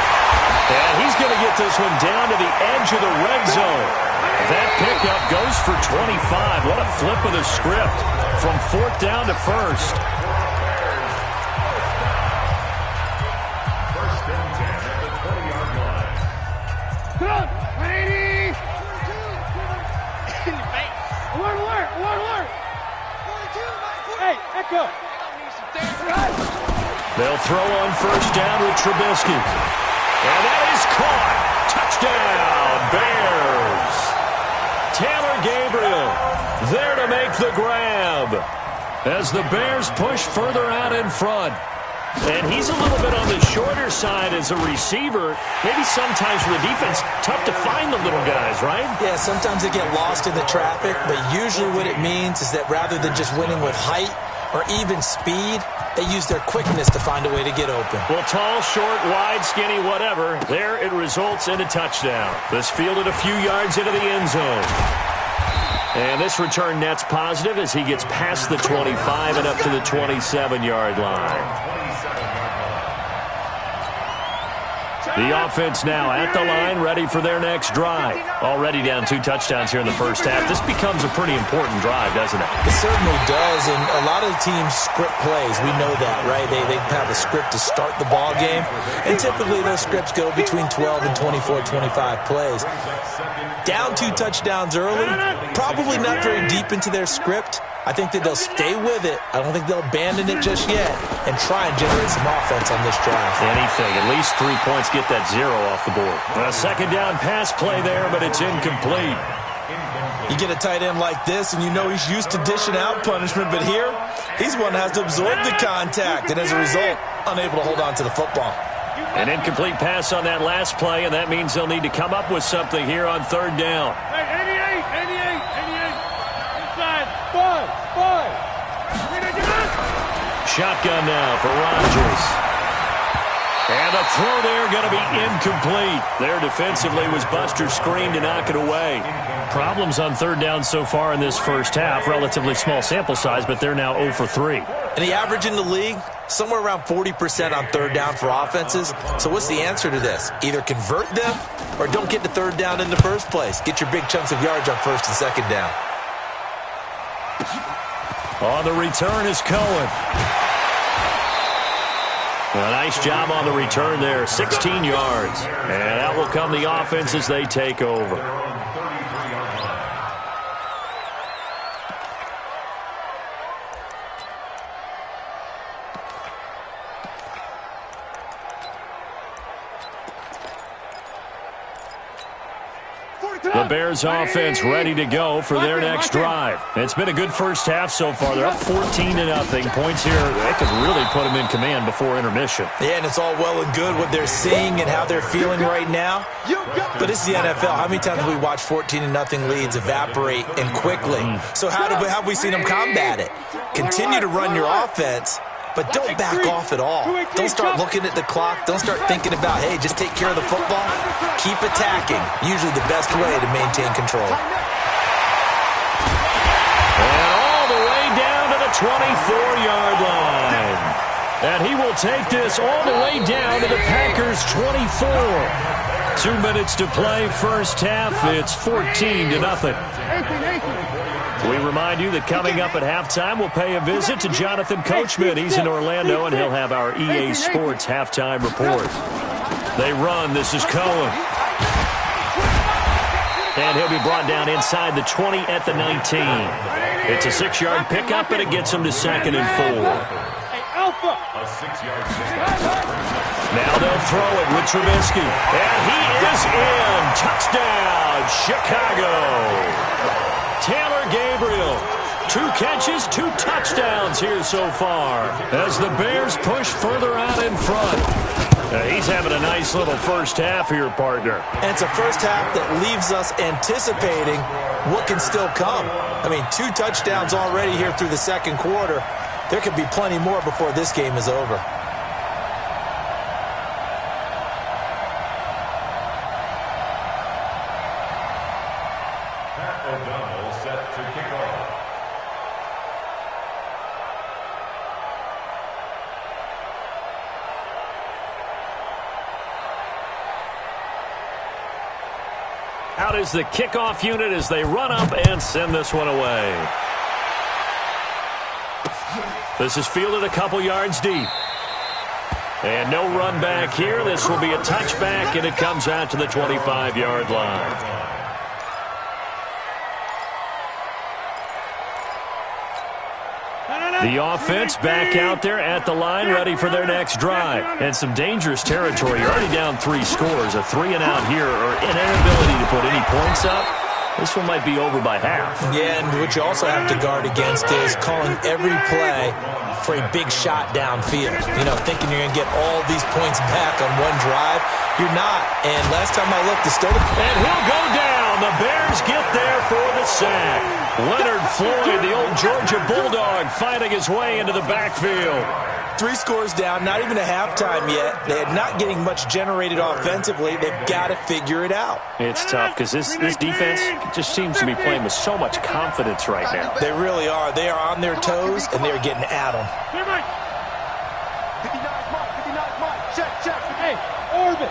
And he's going to get this one down to the edge of the red zone. That pickup goes for 25. What a flip of the script from 4th down to 1st. 1st and 10 at the 20-yard line. Come on, 180. In your face. Alert, alert, alert, alert. 42, hey, echo. They'll throw on 1st down with Trubisky. And that is caught. Touchdown, Bears. Taylor Gabriel there to make the grab as the Bears push further out in front. And he's a little bit on the shorter side as a receiver. Maybe sometimes for the defense, tough to find the little guys, right? Yeah, sometimes they get lost in the traffic, but usually what it means is that rather than just winning with height or even speed, they use their quickness to find a way to get open. Well, tall, short, wide, skinny, whatever, there it results in a touchdown. This fielded a few yards into the end zone. And this return net's positive as he gets past the 25 and up to the 27-yard line. The offense now at the line, ready for their next drive. Already down 2 touchdowns here in the first half. This becomes a pretty important drive, doesn't it? It certainly does, and a lot of the teams script plays. We know that, right? They have a script to start the ball game, and typically those scripts go between 12 and 24, 25 plays. Down 2 touchdowns early, probably not very deep into their script. I think that they'll stay with it. I don't think they'll abandon it just yet and try and generate some offense on this drive. Anything. At least 3 points, get that 0 off the board. A second down pass play there, but it's incomplete. You get a tight end like this, and you know he's used to dishing out punishment, but here, he's one that has to absorb the contact, and as a result, unable to hold on to the football. An incomplete pass on that last play, and that means they'll need to come up with something here on 3rd down. Hey, 88. Inside. 5. Shotgun now for Rodgers. And a throw there going to be incomplete. There defensively was Buster screened to knock it away. Problems on 3rd down so far in this first half. Relatively small sample size, but they're now 0 for 3. And the average in the league, somewhere around 40% on 3rd down for offenses. So what's the answer to this? Either convert them or don't get to 3rd down in the first place. Get your big chunks of yards on 1st and 2nd down. On the return is Cohen. A nice job on the return there, 16 yards. And that will come the offense as they take over. The Bears offense ready to go for their next drive. It's been a good first half so far. They're up 14-0. Points here, they could really put them in command before intermission. Yeah, and it's all well and good what they're seeing and how they're feeling right now. But it's the NFL. How many times have we watched 14-0 leads evaporate and quickly? So how have we seen them combat it? Continue to run your offense, but don't back off at all. Don't start looking at the clock. Don't start thinking about, hey, just take care of the football. Keep attacking. Usually the best way to maintain control. And all the way down to the 24-yard line. And he will take this all the way down to the Packers' 24. 2 minutes to play first half. It's 14-0. We remind you that coming up at halftime, we'll pay a visit to Jonathan Coachman. He's in Orlando, and he'll have our EA Sports halftime report. They run. This is Cohen. And he'll be brought down inside the 20 at the 19. It's a 6-yard pickup, and it gets him to 2nd and 4. Now they'll throw it with Trubisky. And he is in. Touchdown, Chicago. Taylor Gabriel, 2 catches, 2 touchdowns here so far as the Bears push further out in front. He's having a nice little first half here, partner. And it's a first half that leaves us anticipating what can still come. I mean, 2 touchdowns already here through the second quarter. There could be plenty more before this game is over. Out is the kickoff unit as they run up and send this one away. This is fielded a couple yards deep. And no run back here. This will be a touchback, and it comes out to the 25-yard line. The offense back out there at the line, ready for their next drive. And some dangerous territory. You're already down 3 scores. A 3-and-out here, or an inability to put any points up. This one might be over by half. Yeah, and what you also have to guard against is calling every play for a big shot downfield. You know, thinking you're going to get all these points back on one drive. You're not. And last time I looked, it's still and he'll go down. The Bears get there for the sack. Leonard Floyd, the old Georgia Bulldog, fighting his way into the backfield. 3 scores down, not even a halftime yet. They're not getting much generated offensively. They've got to figure it out. It's tough because this defense just seems to be playing with so much confidence right now. They really are. They are on their toes, and they're getting at them. 59 Mike. Check. Hey, Orbit.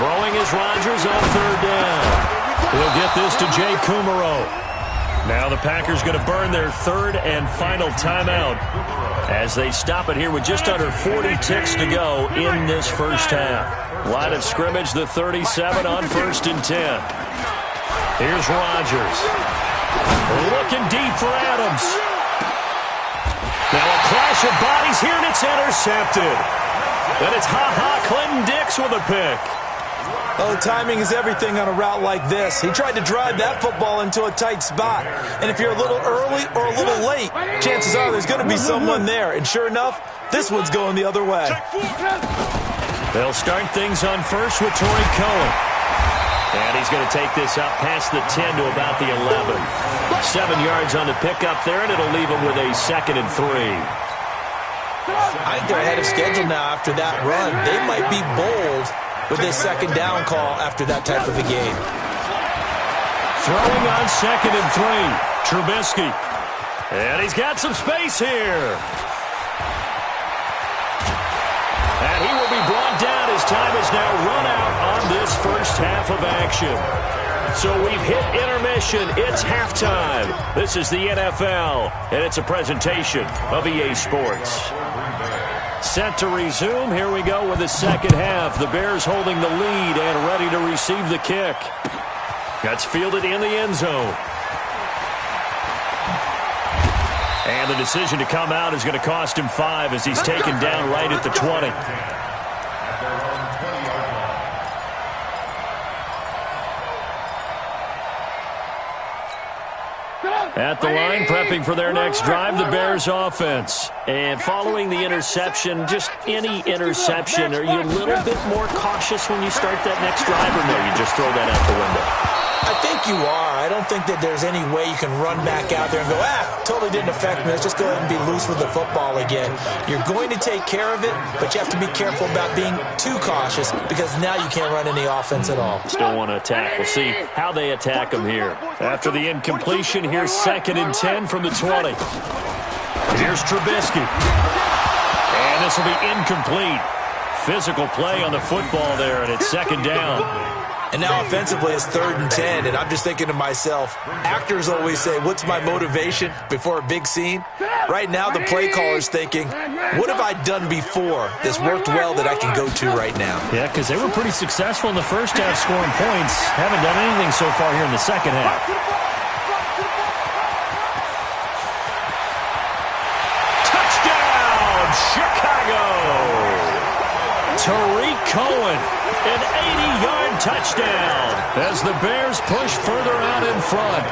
Throwing is Rodgers on third down. He'll get this to Jay Kumaro. Now the Packers going to burn their third and final timeout as they stop it here with just under 40 ticks to go in this first half. Line of scrimmage, the 37 on 1st and 10. Here's Rodgers. Looking deep for Adams. Now a clash of bodies here, and it's intercepted. And it's Clinton Dix with a pick. Oh, timing is everything on a route like this. He tried to drive that football into a tight spot. And if you're a little early or a little late, chances are there's going to be someone there. And sure enough, this one's going the other way. They'll start things on first with Torrey Cohen. And he's going to take this up past the 10 to about the 11. 7 yards on the pickup there, and it'll leave him with a 2nd and 3. I think they're ahead of schedule now after that run. They might be bold with this 2nd down call after that type of a game. Throwing on 2nd and 3. Trubisky. And he's got some space here. And he will be brought down as time is now run out on this first half of action. So we've hit intermission. It's halftime. This is the NFL, and it's a presentation of EA Sports. Set to resume. Here we go with the second half. The Bears holding the lead and ready to receive the kick. That's fielded in the end zone. And the decision to come out is going to cost him 5 as he's taken down right at the 20. At the line, prepping for their next drive, the Bears offense. And following the interception, just any interception, are you a little bit more cautious when you start that next drive, or no, you just throw that out the window? I think you are. I don't think that there's any way you can run back out there and go, totally didn't affect me. Let's just go ahead and be loose with the football again. You're going to take care of it, but you have to be careful about being too cautious because now you can't run any offense at all. Still want to attack. We'll see how they attack him here. After the incompletion, here's 2nd and 10 from the 20. Here's Trubisky. And this will be incomplete. Physical play on the football there, and it's 2nd down. And now offensively it's 3rd and 10, and I'm just thinking to myself, actors always say, what's my motivation before a big scene? Right now the play caller's thinking, what have I done before that's worked well that I can go to right now? Yeah, because they were pretty successful in the first half scoring points. Haven't done anything so far here in the second half. Touchdown, Chicago! Tariq Cohen, an 80-yard touchdown as the Bears push further out in front.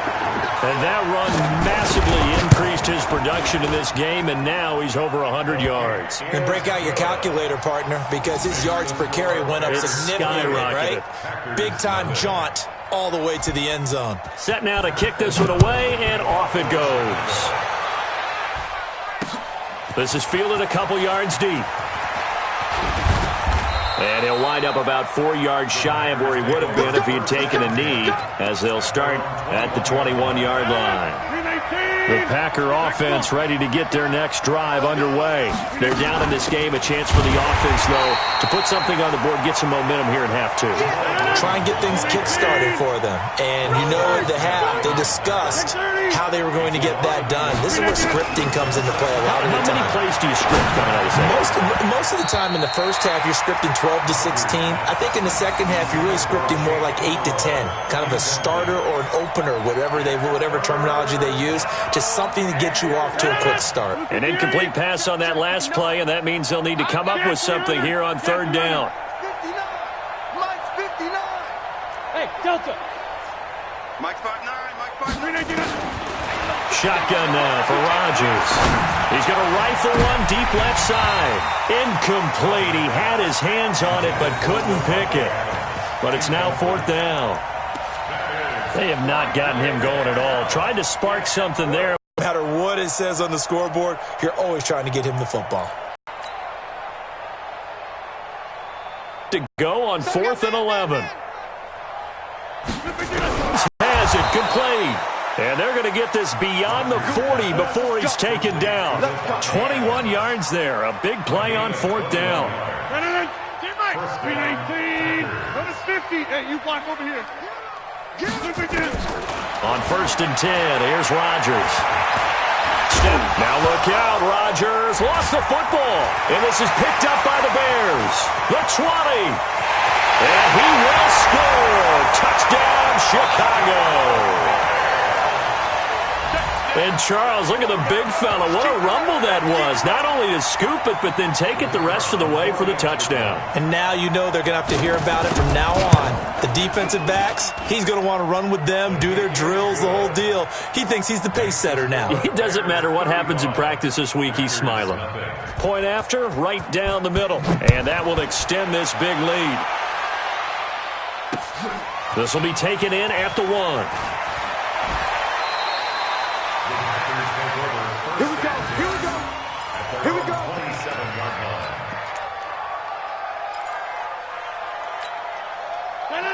And that run massively increased his production in this game, and now he's over 100 yards. And break out your calculator, partner, because his yards per carry went up significantly, right? Big-time jaunt all the way to the end zone. Set now to kick this one away, and off it goes. This is fielded a couple yards deep. And he'll wind up about 4 yards shy of where he would have been if he had taken a knee, as they'll start at the 21-yard line. The Packer offense ready to get their next drive underway. They're down in this game. A chance for the offense, though, to put something on the board, get some momentum here in half 2. Try and get things kick-started for them. And you know at the half, they discussed how they were going to get that done. This is where scripting comes into play a lot of the time. How many plays do you script coming out of this? Most of the time in the first half, you're scripting 12 to 16. I think in the second half, you're really scripting more like 8 to 10. Kind of a starter or an opener, whatever terminology they use. Just something to get you off to a quick start. An incomplete pass on that last play, and that means they'll need to come up with something here on 3rd down. 59. Mike's 59. Hey, Delta. Mike's 5'9". Mike's 5'9". Shotgun now for Rodgers. He's going to rifle one deep left side. Incomplete. He had his hands on it but couldn't pick it. But it's now 4th down. They have not gotten him going at all. Tried to spark something there. No matter what it says on the scoreboard, you're always trying to get him the football. To go on 4th and 11. Has it complete. And they're going to get this beyond the 40 before he's taken down. 21 yards there. A big play on 4th down. First and 18. Number 50. Hey, you block over here. On 1st and 10, here's Rodgers. Step. Now look out. Rodgers lost the football. And this is picked up by the Bears. The 20. And he will score. Touchdown, Chicago. And Charles, look at the big fella. What a rumble that was. Not only to scoop it, but then take it the rest of the way for the touchdown. And now you know they're going to have to hear about it from now on. The defensive backs, he's going to want to run with them, do their drills, the whole deal. He thinks he's the pace setter now. It doesn't matter what happens in practice this week, he's smiling. Point after, right down the middle. And that will extend this big lead. This will be taken in at the 1. Here we go. Here we go. Here we go. 27-yard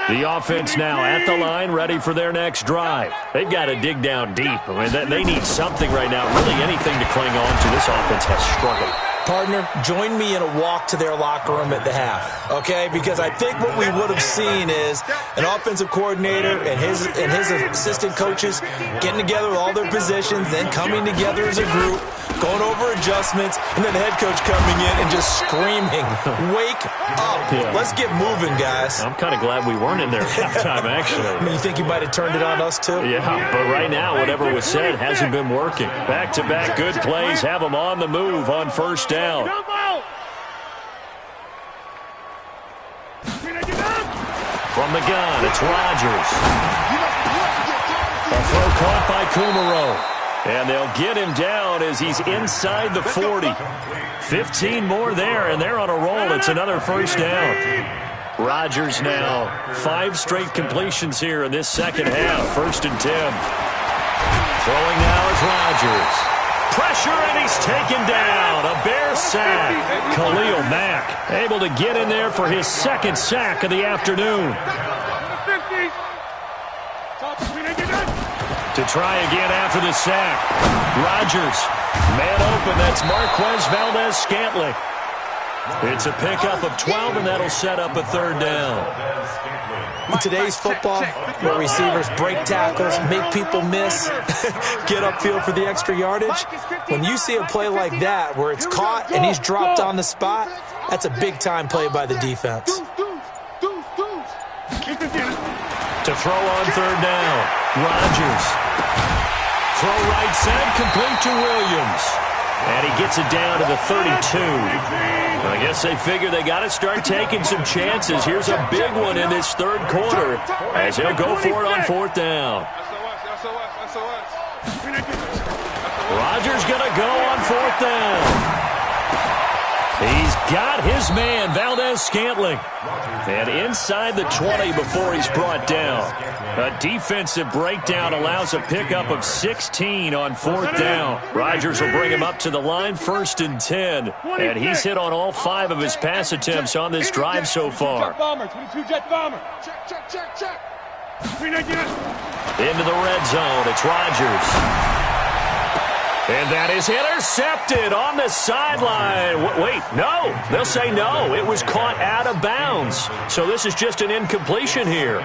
line. The offense now at the line, ready for their next drive. They've got to dig down deep. I mean, they need something right now, really anything to cling on to. This offense has struggled. Partner, join me in a walk to their locker room at the half, okay? Because I think what we would have seen is an offensive coordinator and his assistant coaches getting together with all their positions, then coming together as a group, going over adjustments, and then the head coach coming in and just screaming, "Wake up. Let's get moving, guys." I'm kind of glad we weren't in there at halftime, actually. I mean, you think you might have turned it on us, too? Yeah, but right now, whatever was said hasn't been working. Back-to-back good plays have them on the move on 1st down. From the gun, it's Rodgers. A throw caught by Kumaro. And they'll get him down as he's inside the 40. 15 more there, and they're on a roll. It's another 1st down. Rodgers now 5 straight completions here in this second half. 1st and 10. Throwing now is Rodgers. Pressure, and he's taken down. A Bear sack. Khalil Mack able to get in there for his 2nd sack of the afternoon. To try again after the sack. Rodgers, man open. That's Marquez Valdez-Scantling. It's a pickup of 12, and that'll set up a 3rd down. In today's football, where receivers break tackles, make people miss, get upfield for the extra yardage, when you see a play like that where it's caught and he's dropped on the spot, that's a big-time play by the defense. To throw on 3rd down, Rodgers. Throw right side, complete to Williams. And he gets it down to the 32. I guess they figure they got to start taking some chances. Here's a big one in this 3rd quarter as he'll go for it on 4th down. Rodgers going to go on 4th down. He's got his man, Valdez-Scantling. And inside the 20 before he's brought down. A defensive breakdown allows a pickup of 16 on 4th down. Rodgers will bring him up to the line, 1st and 10. And he's hit on all 5 of his pass attempts on this drive so far. 22 jet bomber. Check. Into the red zone, it's Rodgers. And that is intercepted on the sideline. Wait, no. They'll say no. It was caught out of bounds. So this is just an incompletion here.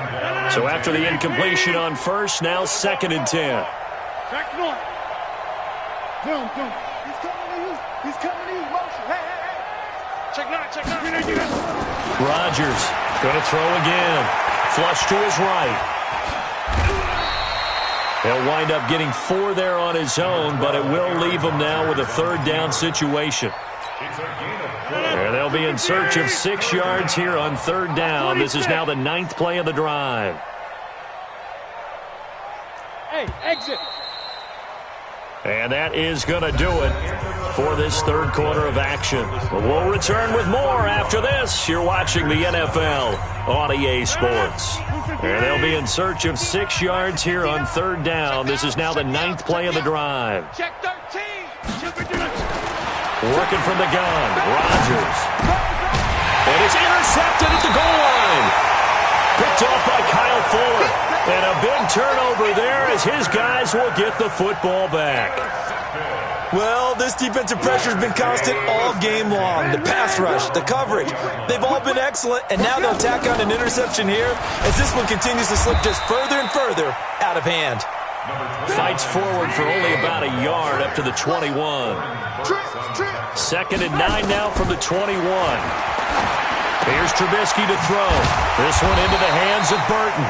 So after the incompletion on 1st, now 2nd and 10. Back north. Boom. He's coming to you. Motion. Hey. Check nine. Rodgers going to throw again. Flush to his right. He'll wind up getting 4 there on his own, but it will leave him now with a 3rd down situation. And they'll be in search of 6 yards here on 3rd down. This is now the 9th play of the drive. Hey, exit. And that is going to do it for this 3rd quarter of action. We'll return with more after this. You're watching the NFL on EA Sports. And they'll be in search of 6 yards here on 3rd down. This is now the 9th play of the drive. Check 13. Working from the gun, Rodgers. And it's intercepted at the goal line. Picked off by Kyle Fuller. And a big turnover there as his guys will get the football back. Well, this defensive pressure has been constant all game long. The pass rush, the coverage, they've all been excellent, and now they'll tack on an interception here as this one continues to slip just further and further out of hand. Fights forward for only about a yard up to the 21. 2nd and 9 now from the 21. Here's Trubisky to throw. This one into the hands of Burton.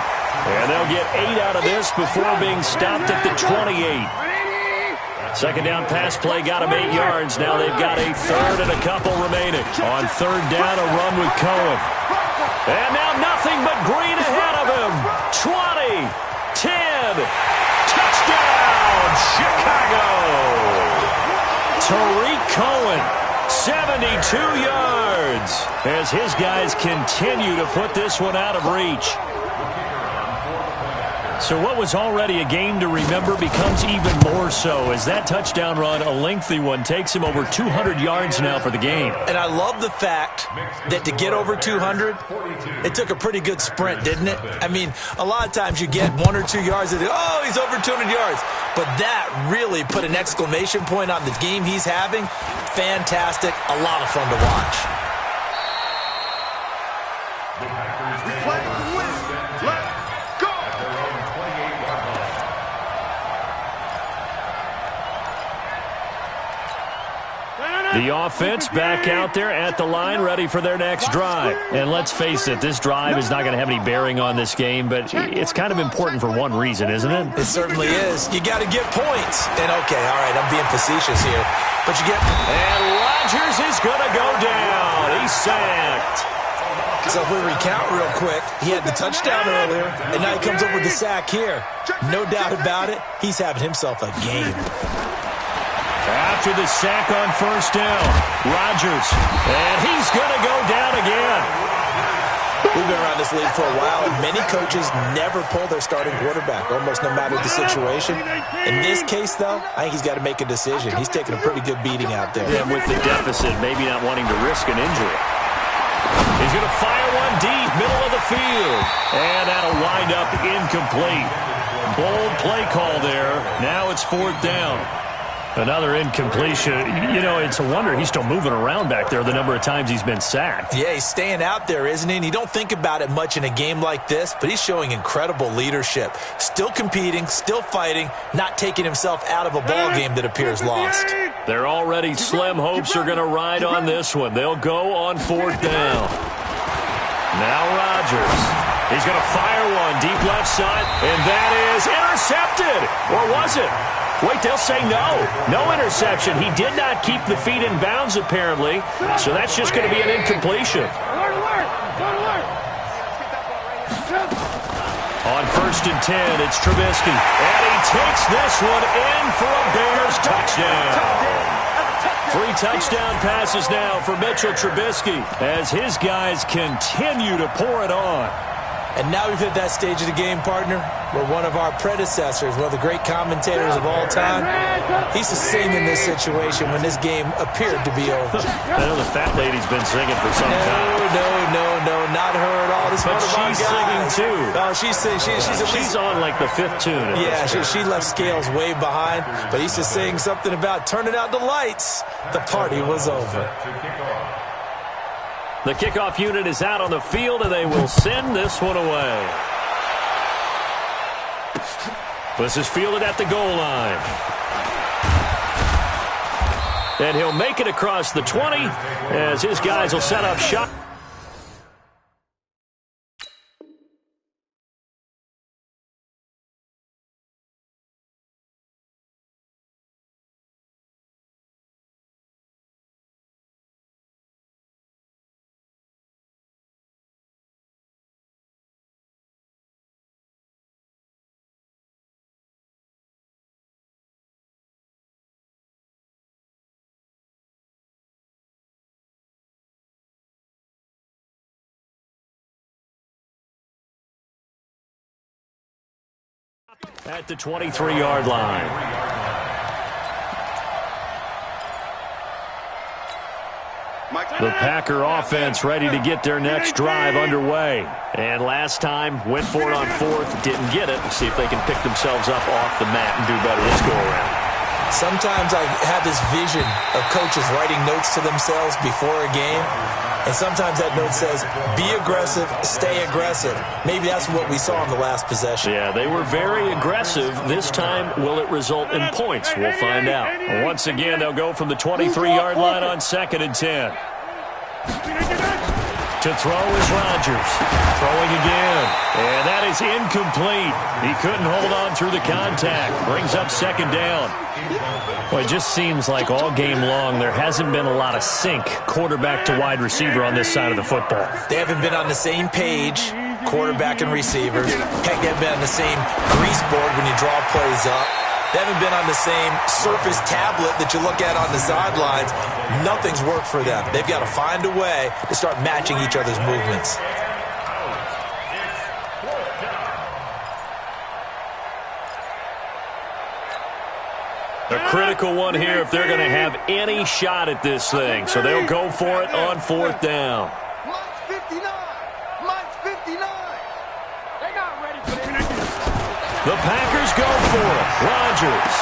And they'll get 8 out of this before being stopped at the 28. 2nd down pass play got him 8 yards. Now they've got a 3rd and a couple remaining. On 3rd down, a run with Cohen. And now nothing but green ahead of him. 20, 10, touchdown, Chicago. Tariq Cohen, 72 yards, as his guys continue to put this one out of reach. So what was already a game to remember becomes even more so as that touchdown run, a lengthy one, takes him over 200 yards now for the game. And I love the fact that to get over 200, it took a pretty good sprint, didn't it? I mean, a lot of times you get 1 or 2 yards and oh, he's over 200 yards. But that really put an exclamation point on the game he's having. Fantastic. A lot of fun to watch. The offense back out there at the line, ready for their next drive. And let's face it, this drive is not going to have any bearing on this game, but it's kind of important for one reason, isn't it? It certainly is. You got to get points. And, okay, all right, I'm being facetious here. But you get... And Rodgers is going to go down. He's sacked. So if we recount real quick, he had the touchdown earlier, and now he comes up with the sack here. No doubt about it, he's having himself a game. After the sack on 1st down, Rodgers, and he's going to go down again. We've been around this league for a while, and many coaches never pull their starting quarterback, almost no matter the situation. In this case, though, I think he's got to make a decision. He's taking a pretty good beating out there. And with the deficit, maybe not wanting to risk an injury. He's going to fire one deep, middle of the field. And that'll wind up incomplete. Bold play call there. Now it's 4th down. Another incompletion. You know, it's a wonder he's still moving around back there the number of times he's been sacked. Yeah, he's staying out there, isn't he? And you don't think about it much in a game like this, but he's showing incredible leadership. Still competing, still fighting, not taking himself out of a ball game that appears lost. Their already slim hopes are going to ride on this one. They'll go on 4th down. Now Rodgers. He's going to fire one deep left side, and that is intercepted. Or was it? Wait, they'll say no. No interception. He did not keep the feet in bounds, apparently, so that's just going to be an incompletion. On 1st and 10, it's Trubisky, and he takes this one in for a Bears touchdown. 3 touchdown passes now for Mitchell Trubisky as his guys continue to pour it on. And now we've hit that stage of the game, partner, where one of our predecessors, one of the great commentators of all time, he used to sing in this situation when this game appeared to be over. I know the fat lady's been singing for some time. No, not her at all. This but one of our she's guys. singing, too. Oh, she's on like the 5th tune. Yeah, she left Scales way behind, but he used to sing something about turning out the lights. The party was over. The kickoff unit is out on the field, and they will send this one away. This is fielded at the goal line. And he'll make it across the 20 as his guys will set up shop. At the 23-yard line. The Packer offense ready to get their next drive underway. And last time, went for it on 4th, didn't get it. See if they can pick themselves up off the mat and do better this go-around. Sometimes I have this vision of coaches writing notes to themselves before a game, and sometimes that note says, be aggressive, stay aggressive. Maybe that's what we saw in the last possession. Yeah, they were very aggressive. This time, will it result in points? We'll find out. Once again, they'll go from the 23-yard line on 2nd and 10. To throw is Rodgers. Throwing again. And that is incomplete. He couldn't hold on through the contact. Brings up 2nd down. Well, it just seems like all game long there hasn't been a lot of sync quarterback to wide receiver on this side of the football. They haven't been on the same page, quarterback and receivers. Heck, they haven't been on the same grease board when you draw plays up. They haven't been on the same Surface tablet that you look at on the sidelines. Nothing's worked for them. They've got to find a way to start matching each other's movements. A critical one here if they're going to have any shot at this thing. So they'll go for it on 4th down. Mine's 59. Mine's 59. They're not ready for this. The Packers go for it. Rodgers.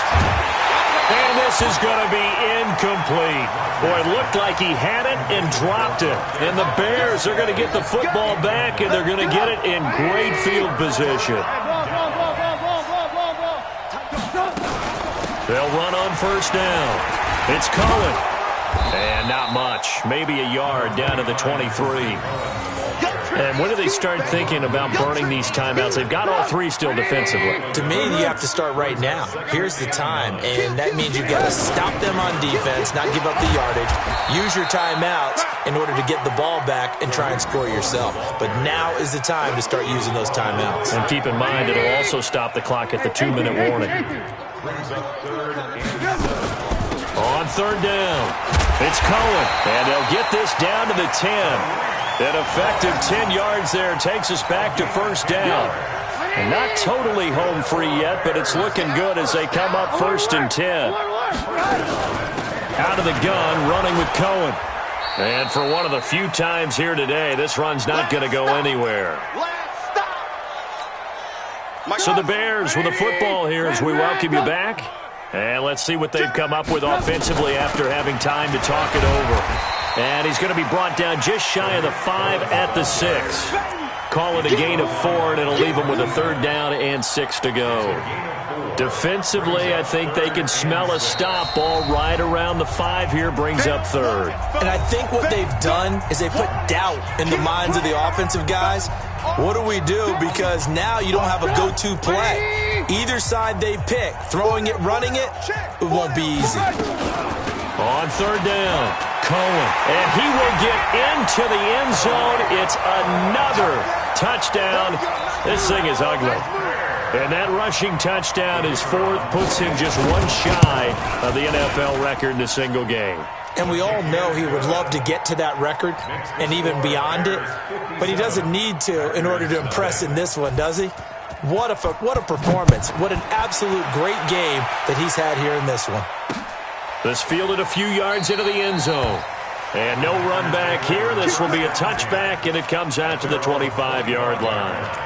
And this is going to be incomplete. Boy, it looked like he had it and dropped it. And the Bears are going to get the football back, and they're going to get it in great field position. They'll run on 1st down. It's Cohen. And not much. Maybe a yard down to the 23. And when do they start thinking about burning these timeouts? They've got all 3 still defensively. To me, you have to start right now. Here's the time, and that means you've got to stop them on defense, not give up the yardage, use your timeouts in order to get the ball back and try and score yourself. But now is the time to start using those timeouts. And keep in mind, it'll also stop the clock at the 2-minute warning. On 3rd down, it's Cohen, and they'll get this down to the 10. An effective 10 yards there takes us back to 1st down. And not totally home free yet, but it's looking good as they come up 1st and 10. Out of the gun, running with Cohen. And for one of the few times here today, this run's not going to go anywhere. So the Bears with the football here as we welcome you back. And let's see what they've come up with offensively after having time to talk it over. And he's going to be brought down just shy of the 5 at the 6. Call it a gain of 4, and it'll leave him with a 3rd down and 6 to go. Defensively, I think they can smell a stop. Ball right around the 5 here, brings up 3rd. And I think what they've done is they put doubt in the minds of the offensive guys. What do we do? Because now you don't have a go-to play. Either side they pick, throwing it, running it, it won't be easy. On 3rd down, Cohen, and he will get into the end zone. It's another touchdown. This thing is ugly. And that rushing touchdown is 4th, puts him just 1 shy of the NFL record in a single game. And we all know he would love to get to that record and even beyond it, but he doesn't need to in order to impress in this one, does he? What a performance. What an absolute great game that he's had here in this one. This fielded a few yards into the end zone. And no run back here. This will be a touchback, and it comes out to the 25-yard line.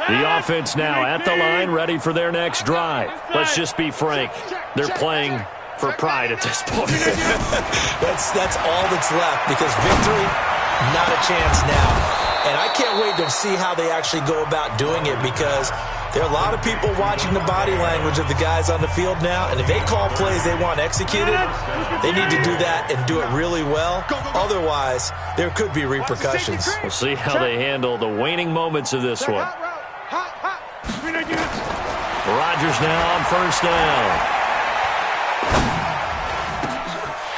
The offense now at the line, ready for their next drive. Let's just be frank. They're playing for pride at this point. That's all that's left, because victory, not a chance now. And I can't wait to see how they actually go about doing it, because there are a lot of people watching the body language of the guys on the field now, and if they call plays they want executed, they need to do that and do it really well. Otherwise, there could be repercussions. We'll see how they handle the waning moments of this one. Rodgers now on 1st down.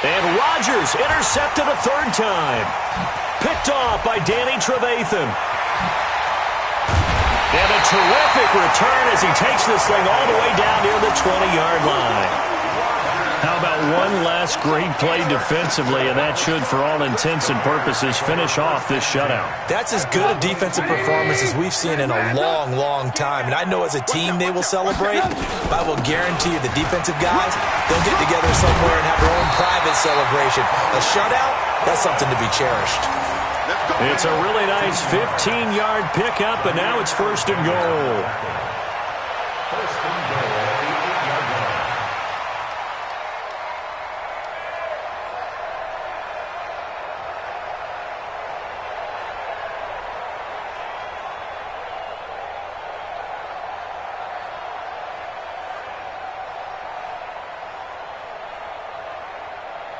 And Rodgers intercepted a 3rd time. Picked off by Danny Trevathan. And a terrific return as he takes this thing all the way down near the 20-yard line. How about one last great play defensively, and that should, for all intents and purposes, finish off this shutout. That's as good a defensive performance as we've seen in a long, long time. And I know as a team they will celebrate, but I will guarantee you the defensive guys, they'll get together somewhere and have their own private celebration. A shutout, that's something to be cherished. It's a really nice 15-yard pickup, and now it's 1st and goal. First and goal at the 8-yard line.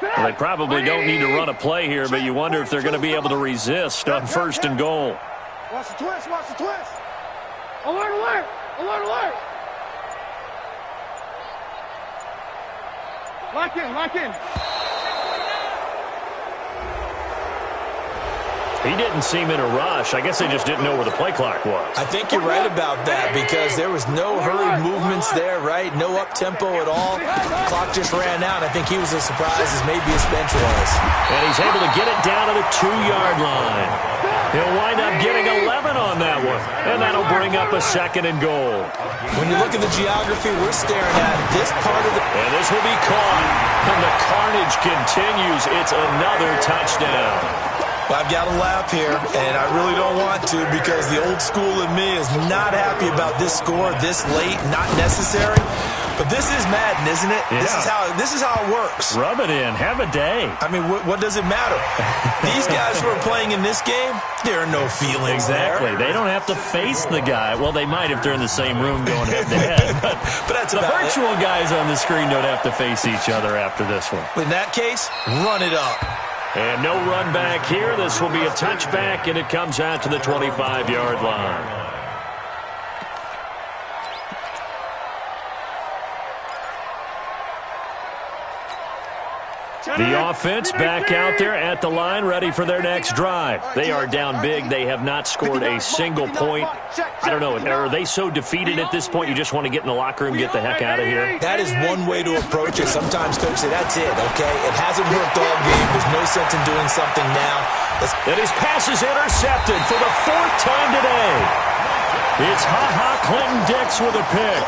Well, they probably don't need to run a play here, but you wonder if they're going to be able to resist on 1st and goal. Watch the twist, watch the twist. Alert, alert, alert, alert. Lock in, lock in. He didn't seem in a rush. I guess they just didn't know where the play clock was. I think you're right about that because there was no hurried movements there, right? No up-tempo at all. Clock just ran out. I think he was as surprised as maybe his bench was. And he's able to get it down to the 2-yard line. He'll wind up getting 11 on that one. And that'll bring up a 2nd and goal. When you look at the geography, we're staring at this part of the... And this will be caught. And the carnage continues. It's another touchdown. I've got to laugh here, and I really don't want to because the old school in me is not happy about this score this late, not necessary. But this is Madden, isn't it? Yeah. This is how it works. Rub it in. Have a day. I mean, what does it matter? These guys who are playing in this game, there are no feelings exactly. there. They don't have to face the guy. Well, they might if they're in the same room going head-to-head. But that's the about virtual guys on the screen don't have to face each other after this one. In that case, run it up. And no run back here. This will be a touchback, and it comes out to the 25-yard line. The offense back out there at the line, ready for their next drive. They are down big. They have not scored a single point. I don't know. Are they so defeated at this point you just want to get in the locker room, get the heck out of here? That is one way to approach it. Sometimes coaches say, that's it, okay? It hasn't worked all game. There's no sense in doing something now. And his pass is intercepted for the 4th time today. It's Clinton-Dix with a pick.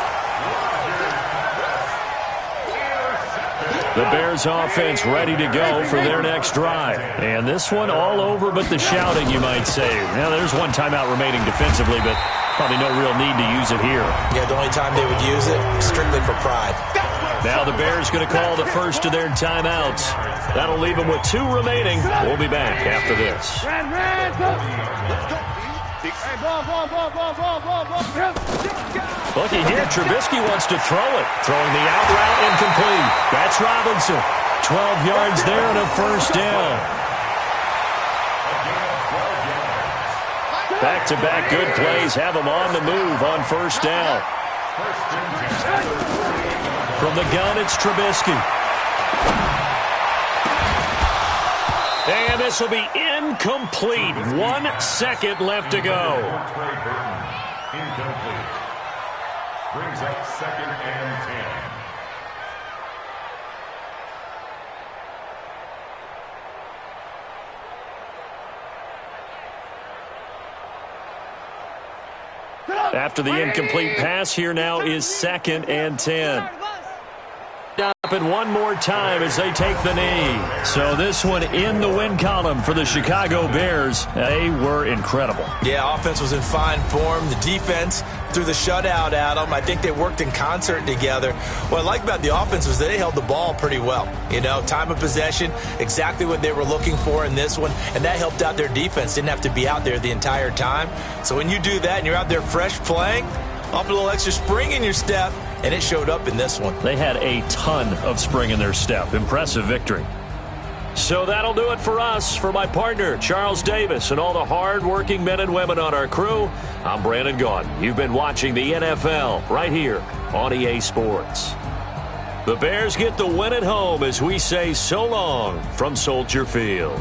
The Bears offense ready to go for their next drive. And this one all over but the shouting, you might say. Now, there's one timeout remaining defensively, but probably no real need to use it here. Yeah, the only time they would use it, strictly for pride. Now the Bears going to call the first of their timeouts. That'll leave them with 2 remaining. We'll be back after this. Looky here, Trubisky wants to throw it. Throwing the out route incomplete. That's Robinson. 12 yards there and a 1st down. Back-to-back good plays have them on the move on 1st down. From the gun, it's Trubisky. And this will be incomplete. 1 second left to go. Incomplete. Brings up 2nd and 10. After the incomplete pass, here now is 2nd and 10. Up and one more time as they take the knee. So this one in the win column for the Chicago Bears. They were incredible. Yeah, offense was in fine form. The defense threw the shutout at them. I think they worked in concert together. What I like about the offense was they held the ball pretty well. You know, time of possession, exactly what they were looking for in this one, and that helped out their defense. Didn't have to be out there the entire time. So when you do that and you're out there fresh playing, up a little extra spring in your step, and it showed up in this one. They had a ton of spring in their step. Impressive victory. So that'll do it for us. For my partner, Charles Davis, and all the hard-working men and women on our crew, I'm Brandon Gaudin. You've been watching the NFL right here on EA Sports. The Bears get the win at home as we say so long from Soldier Field.